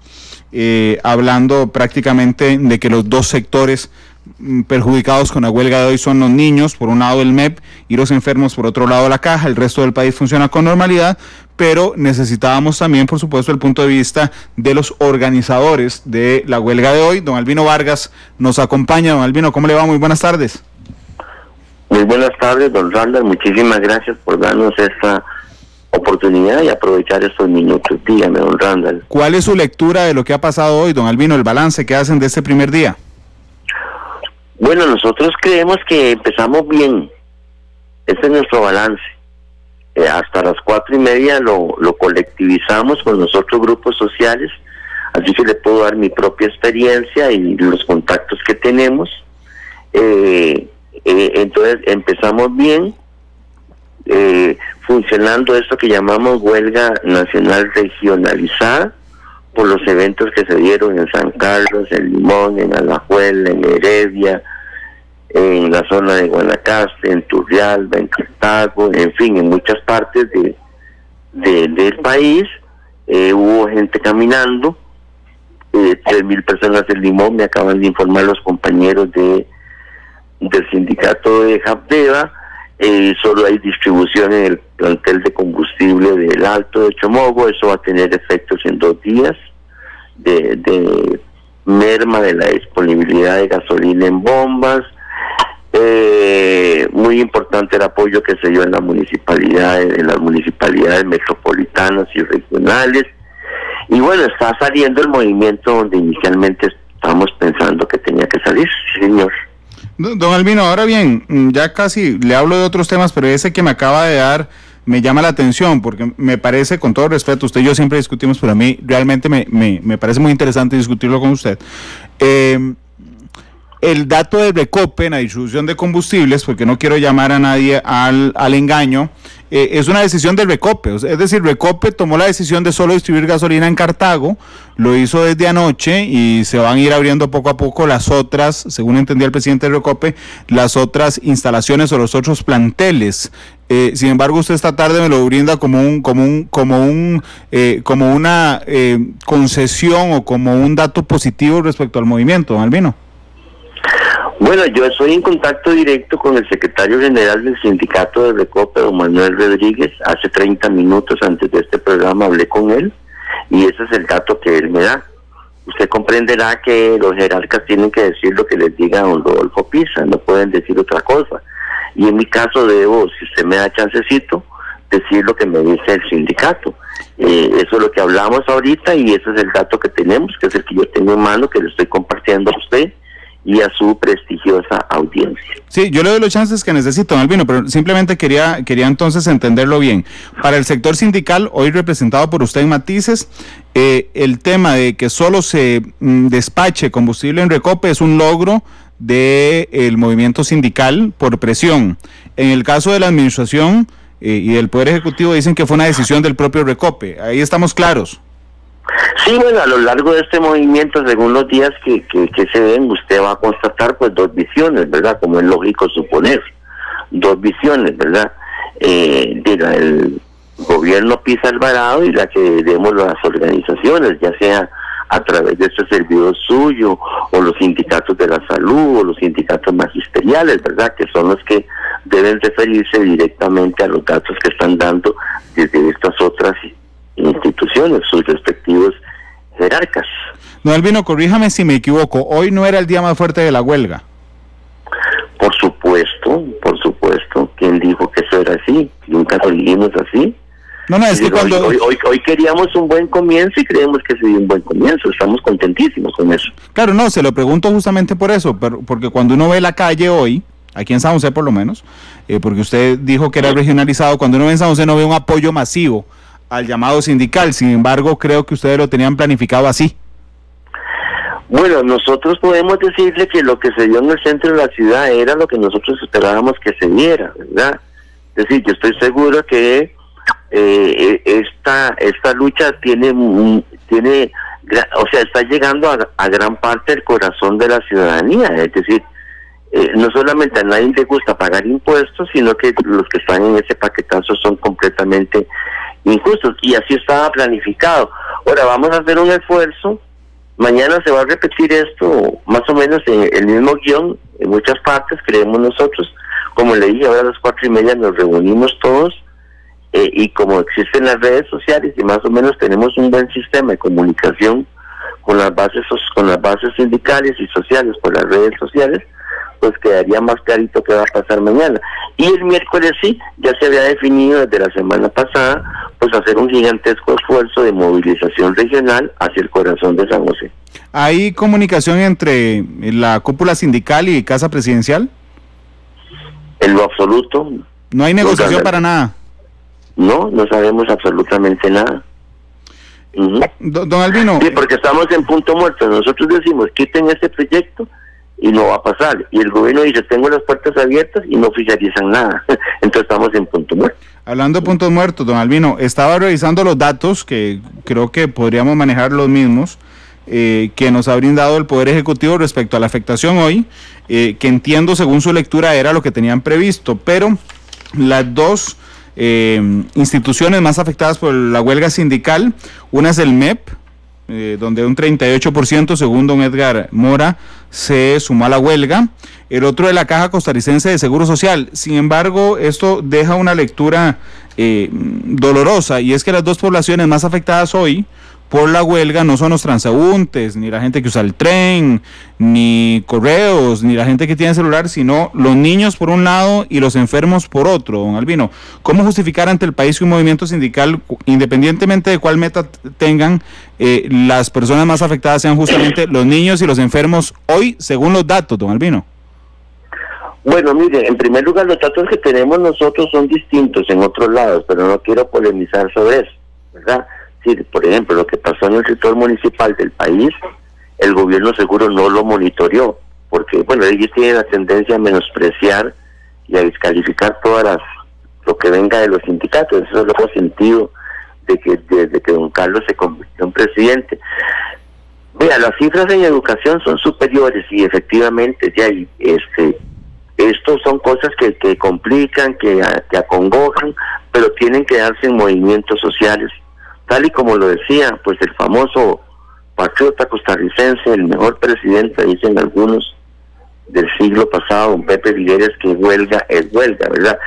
hablando prácticamente de que los dos sectores perjudicados con la huelga de hoy son los niños, por un lado el MEP, y los enfermos por otro lado la Caja. El resto del país funciona con normalidad, pero necesitábamos también, por supuesto, el punto de vista de los organizadores de la huelga de hoy. Don Albino Vargas nos acompaña. Don Albino, ¿cómo le va? Muy buenas tardes. Muy buenas tardes, don Randall. Muchísimas gracias por darnos esta oportunidad y aprovechar estos minutos. Dígame, don Randall. ¿Cuál es su lectura de lo que ha pasado hoy, don Albino, el balance que hacen de este primer día? Bueno, nosotros creemos que empezamos bien. Este es nuestro balance. Hasta las 4:30 lo colectivizamos con los otros grupos sociales, así que le puedo dar mi propia experiencia y los contactos que tenemos. Entonces empezamos bien, funcionando esto que llamamos huelga nacional regionalizada, por los eventos que se dieron en San Carlos, en Limón, en Alajuela, en Heredia, en la zona de Guanacaste, en Turrialba, en Cartago, en fin, en muchas partes del país. Hubo gente caminando, 3,000 personas en Limón, me acaban de informar los compañeros del sindicato de Japdeva. Solo hay distribución en el plantel de combustible del Alto de Chomogo. Eso va a tener efectos en 2 días de merma de la disponibilidad de gasolina en bombas. Muy importante el apoyo que se dio en las municipalidades metropolitanas y regionales. Y bueno, está saliendo el movimiento donde inicialmente estábamos pensando que tenía que salir, sí, señor. Don Albino, ahora bien, ya casi le hablo de otros temas, pero ese que me acaba de dar me llama la atención, porque me parece, con todo respeto, usted y yo siempre discutimos, pero a mí realmente me parece muy interesante discutirlo con usted. El dato del Recope en la distribución de combustibles, porque no quiero llamar a nadie al engaño, es una decisión del Recope. Es decir, Recope tomó la decisión de solo distribuir gasolina en Cartago, lo hizo desde anoche y se van a ir abriendo poco a poco las otras, según entendía el presidente del Recope, las otras instalaciones o los otros planteles. Sin embargo, usted esta tarde me lo brinda como una concesión o como un dato positivo respecto al movimiento, don Albino. Bueno, yo estoy en contacto directo con el secretario general del sindicato de Recope, don Manuel Rodríguez. Hace 30 minutos antes de este programa hablé con él y ese es el dato que él me da. Usted comprenderá que los jerarcas tienen que decir lo que les diga don Rodolfo Pisa, no pueden decir otra cosa. Y en mi caso debo, si usted me da chancecito, decir lo que me dice el sindicato. Eso es lo que hablamos ahorita y ese es el dato que tenemos, que es el que yo tengo en mano, que le estoy compartiendo a usted y a su prestigiosa audiencia. Sí, yo le doy los chances que necesito, don Albino, pero simplemente quería entonces entenderlo bien. Para el sector sindical, hoy representado por usted en Matices, el tema de que solo se despache combustible en Recope es un logro del movimiento sindical por presión. En el caso de la administración y del Poder Ejecutivo dicen que fue una decisión del propio Recope. Ahí estamos claros. Sí, bueno, a lo largo de este movimiento, según los días que se ven, usted va a constatar pues 2 visiones, ¿verdad? Como es lógico suponer, 2 visiones, ¿verdad? El gobierno Pisa Alvarado y la que demos las organizaciones, ya sea a través de este servidor suyo, o los sindicatos de la salud, o los sindicatos magisteriales, ¿verdad? Que son los que deben referirse directamente a los datos que están dando desde estas otras instituciones, sus respectivos jerarcas. Don Albino, corríjame si me equivoco, hoy no era el día más fuerte de la huelga. Por supuesto, ¿quién dijo que eso era así? Nunca lo dijimos así. No, es que cuando... Hoy queríamos un buen comienzo y creemos que se dio un buen comienzo, estamos contentísimos con eso. Claro, no, se lo pregunto justamente por eso, porque cuando uno ve la calle hoy, aquí en San José por lo menos, porque usted dijo que era regionalizado, cuando uno ve en San José no ve un apoyo masivo al llamado sindical. Sin embargo, creo que ustedes lo tenían planificado así. Bueno, nosotros podemos decirle que lo que se dio en el centro de la ciudad era lo que nosotros esperábamos que se diera, ¿verdad? Es decir, yo estoy seguro que esta lucha está llegando a gran parte del corazón de la ciudadanía. Es decir, no solamente a nadie le gusta pagar impuestos, sino que los que están en ese paquetazo son completamente injustos, y así estaba planificado. Ahora vamos a hacer un esfuerzo. Mañana se va a repetir esto, más o menos en el mismo guión, en muchas partes, creemos nosotros. Como le dije, ahora a las 4:30 nos reunimos todos, y como existen las redes sociales y más o menos tenemos un buen sistema de comunicación con las bases sindicales y sociales por las redes sociales, pues quedaría más clarito qué va a pasar mañana. Y el miércoles sí, ya se había definido desde la semana pasada, pues hacer un gigantesco esfuerzo de movilización regional hacia el corazón de San José. ¿Hay comunicación entre la cúpula sindical y Casa Presidencial? En lo absoluto. ¿No hay negociación para nada? No sabemos absolutamente nada. Don Albino. Sí, porque estamos en punto muerto. Nosotros decimos, quiten este proyecto y no va a pasar. Y el gobierno dice, tengo las puertas abiertas, y no oficializan nada. Entonces estamos en punto muerto. Hablando de puntos muertos, don Albino, estaba revisando los datos, que creo que podríamos manejar los mismos, que nos ha brindado el Poder Ejecutivo respecto a la afectación hoy, que entiendo según su lectura era lo que tenían previsto, pero las dos instituciones más afectadas por la huelga sindical, una es el MEP, donde un 38% según don Edgar Mora se sumó a la huelga, el otro de la Caja Costarricense de Seguro Social. Sin embargo, esto deja una lectura dolorosa, y es que las dos poblaciones más afectadas hoy por la huelga no son los transeúntes, ni la gente que usa el tren, ni correos, ni la gente que tiene celular, sino los niños por un lado y los enfermos por otro, don Albino. ¿Cómo justificar ante el país que un movimiento sindical, independientemente de cuál meta tengan, las personas más afectadas sean justamente los niños y los enfermos hoy, según los datos, don Albino? Bueno, mire, en primer lugar, los datos que tenemos nosotros son distintos en otros lados, pero no quiero polemizar sobre eso, ¿verdad? Sí, por ejemplo, lo que pasó en el sector municipal del país, el gobierno seguro no lo monitoreó, porque, bueno, ellos tienen la tendencia a menospreciar y a descalificar lo que venga de los sindicatos. Eso es lo que he sentido desde que don Carlos se convirtió en presidente. Vea, las cifras en educación son superiores, y efectivamente ya estos son cosas que complican, que acongojan, pero tienen que darse en movimientos sociales. Tal y como lo decía, pues el famoso patriota costarricense, el mejor presidente, dicen algunos, del siglo pasado, don Pepe Figueres, que huelga es huelga, ¿verdad?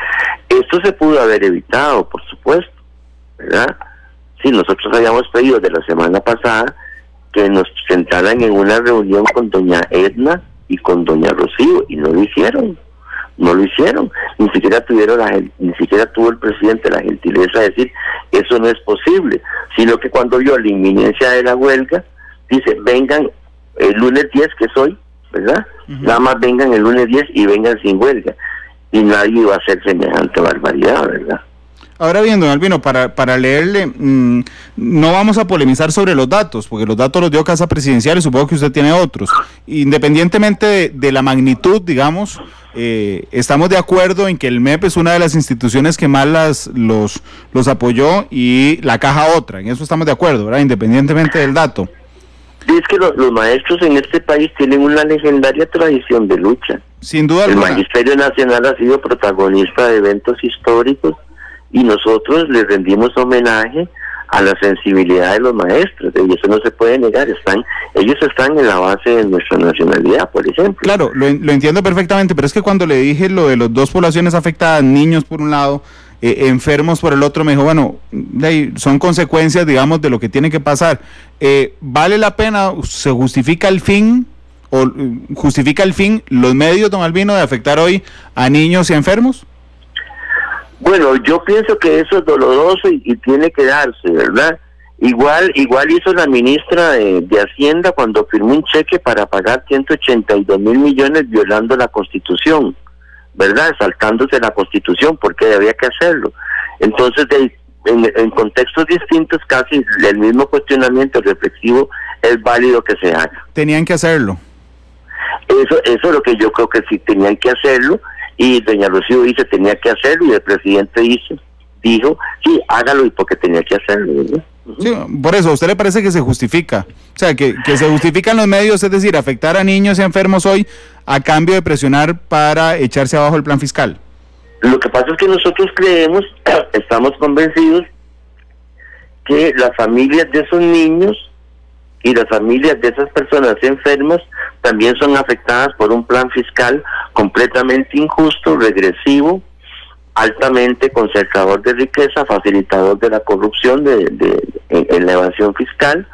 Esto se pudo haber evitado, por supuesto, ¿verdad? Sí, nosotros habíamos pedido de la semana pasada que nos sentaran en una reunión con doña Edna y con doña Rocío, y no lo hicieron. Ni siquiera tuvo el presidente la gentileza de decir, eso no es posible, sino que cuando vio la inminencia de la huelga, dice, vengan el lunes 10, que es hoy, ¿verdad? Nada más vengan el lunes 10 y vengan sin huelga, y nadie iba a hacer semejante barbaridad, ¿verdad? Ahora bien, don Albino, para leerle, no vamos a polemizar sobre los datos, porque los datos los dio Casa Presidencial y supongo que usted tiene otros. Independientemente de la magnitud, digamos, estamos de acuerdo en que el MEP es una de las instituciones que más los apoyó, y la Caja otra. En eso estamos de acuerdo, ¿verdad? Independientemente del dato. Sí, es que los maestros en este país tienen una legendaria tradición de lucha. Sin duda alguna. El alguna. Magisterio Nacional ha sido protagonista de eventos históricos, y nosotros les rendimos homenaje a la sensibilidad de los maestros, y eso no se puede negar. Ellos están en la base de nuestra nacionalidad, por ejemplo. Claro, lo entiendo perfectamente, pero es que cuando le dije lo de las dos poblaciones afectadas, niños por un lado, enfermos por el otro, me dijo, bueno, son consecuencias, digamos, de lo que tiene que pasar. ¿Vale la pena, se justifica el fin, o justifica el fin los medios, don Albino, de afectar hoy a niños y enfermos? Bueno, yo pienso que eso es doloroso y tiene que darse, ¿verdad? Igual hizo la ministra de Hacienda cuando firmó un cheque para pagar 182 mil millones violando la Constitución, ¿verdad? Saltándose la Constitución, porque había que hacerlo. Entonces, en contextos distintos, casi el mismo cuestionamiento reflexivo es válido que se haga. Tenían que hacerlo. Eso es lo que yo creo que sí tenían que hacerlo, y doña Rocío dice tenía que hacerlo, y el presidente dijo sí, hágalo, y porque tenía que hacerlo, ¿verdad? Sí, por eso, ¿a usted le parece que se justifica? O sea, que se justifican los medios, es decir, afectar a niños y enfermos hoy a cambio de presionar para echarse abajo el plan fiscal. Lo que pasa es que nosotros creemos, estamos convencidos que las familias de esos niños y las familias de esas personas enfermas también son afectadas por un plan fiscal completamente injusto, regresivo, altamente concentrador de riqueza, facilitador de la corrupción, en la evasión fiscal,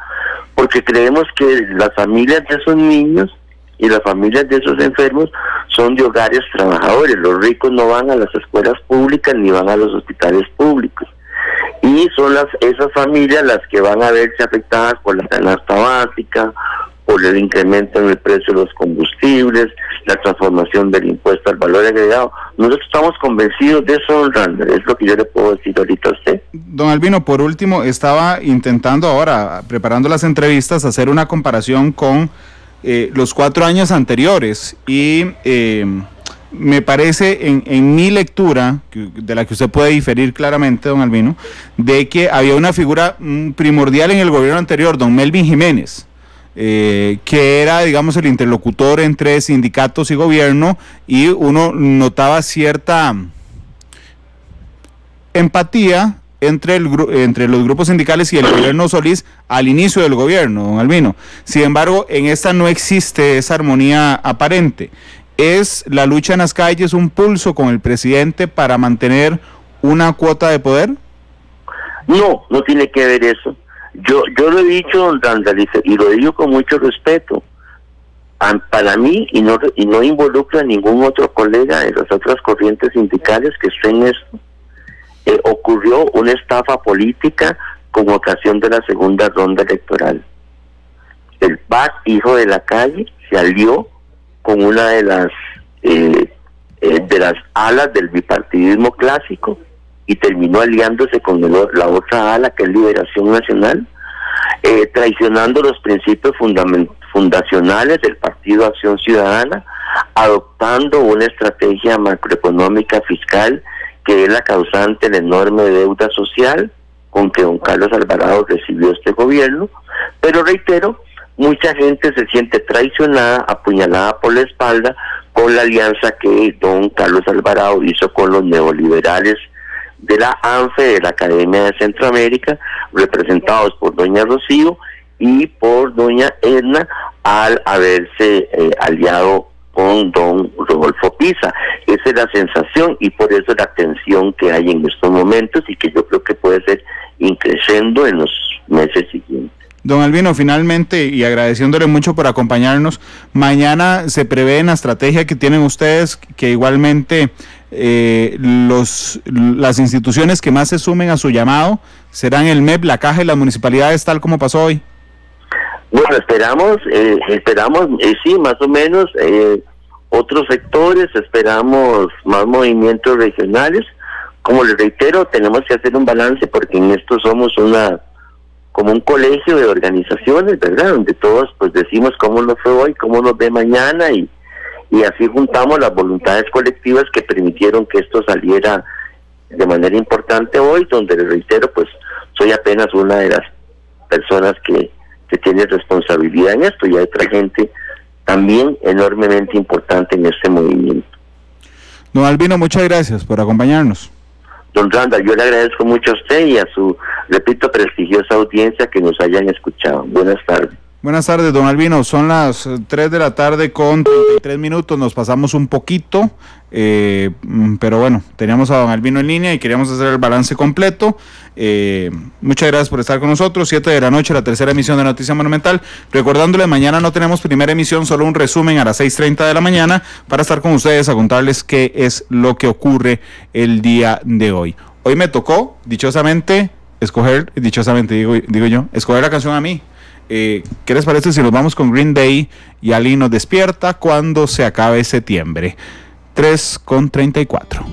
porque creemos que las familias de esos niños y las familias de esos enfermos son de hogares trabajadores. Los ricos no van a las escuelas públicas ni van a los hospitales públicos, y son esas familias las que van a verse afectadas por la canasta básica, por el incremento en el precio de los combustibles, la transformación del impuesto al valor agregado. Nosotros estamos convencidos de eso, don Randall, es lo que yo le puedo decir ahorita a usted. Don Albino, por último, estaba intentando ahora, preparando las entrevistas, hacer una comparación con los 4 años anteriores, y me parece en mi lectura, de la que usted puede diferir claramente, don Albino, de que había una figura primordial en el gobierno anterior, don Melvin Jiménez, que era, digamos, el interlocutor entre sindicatos y gobierno, y uno notaba cierta empatía entre los grupos sindicales y el gobierno Solís al inicio del gobierno, don Albino. Sin embargo, en esta no existe esa armonía aparente. ¿Es la lucha en las calles un pulso con el presidente para mantener una cuota de poder? No, no tiene que ver eso. Yo lo he dicho, don Randall, y lo digo con mucho respeto. Para mí, y no involucro a ningún otro colega de las otras corrientes sindicales que estén en esto, ocurrió una estafa política con ocasión de la segunda ronda electoral. El PAC, hijo de la calle, se alió con una de las alas del bipartidismo clásico, y terminó aliándose con la otra ala, que es Liberación Nacional, traicionando los principios fundacionales del Partido Acción Ciudadana, adoptando una estrategia macroeconómica fiscal que es la causante de la enorme deuda social con que don Carlos Alvarado recibió este gobierno. Pero reitero, mucha gente se siente traicionada, apuñalada por la espalda, con la alianza que don Carlos Alvarado hizo con los neoliberales de la ANFE, de la Academia de Centroamérica, representados por doña Rocío y por doña Edna, al haberse aliado con don Rodolfo Pisa. Esa es la sensación, y por eso la tensión que hay en estos momentos, y que yo creo que puede ser increciendo en los meses siguientes. Don Albino, finalmente, y agradeciéndole mucho por acompañarnos, mañana se prevé en la estrategia que tienen ustedes que igualmente las instituciones que más se sumen a su llamado serán el MEP, la Caja y las municipalidades, tal como pasó hoy. Bueno, esperamos, sí, más o menos, otros sectores, esperamos más movimientos regionales. Como les reitero, tenemos que hacer un balance, porque en esto somos como un colegio de organizaciones, ¿verdad? Donde todos pues decimos cómo nos fue hoy, cómo nos ve mañana, y así juntamos las voluntades colectivas que permitieron que esto saliera de manera importante hoy, donde les reitero, pues soy apenas una de las personas que tiene responsabilidad en esto, y hay otra gente también enormemente importante en este movimiento. Don Albino, muchas gracias por acompañarnos. Don Randall, yo le agradezco mucho a usted y a su, repito, prestigiosa audiencia que nos hayan escuchado. Buenas tardes. Buenas tardes, don Albino. Son las 3 de la tarde con 33 minutos. Nos pasamos un poquito, pero bueno, teníamos a don Albino en línea y queríamos hacer el balance completo. Muchas gracias por estar con nosotros. 7 de la noche, la tercera emisión de Noticia Monumental. Recordándole, mañana no tenemos primera emisión, solo un resumen a las 6:30 de la mañana para estar con ustedes a contarles qué es lo que ocurre el día de hoy. Hoy me tocó, dichosamente, escoger la canción a mí. ¿Qué les parece si nos vamos con Green Day y Ali nos despierta cuando se acabe septiembre? 3:34.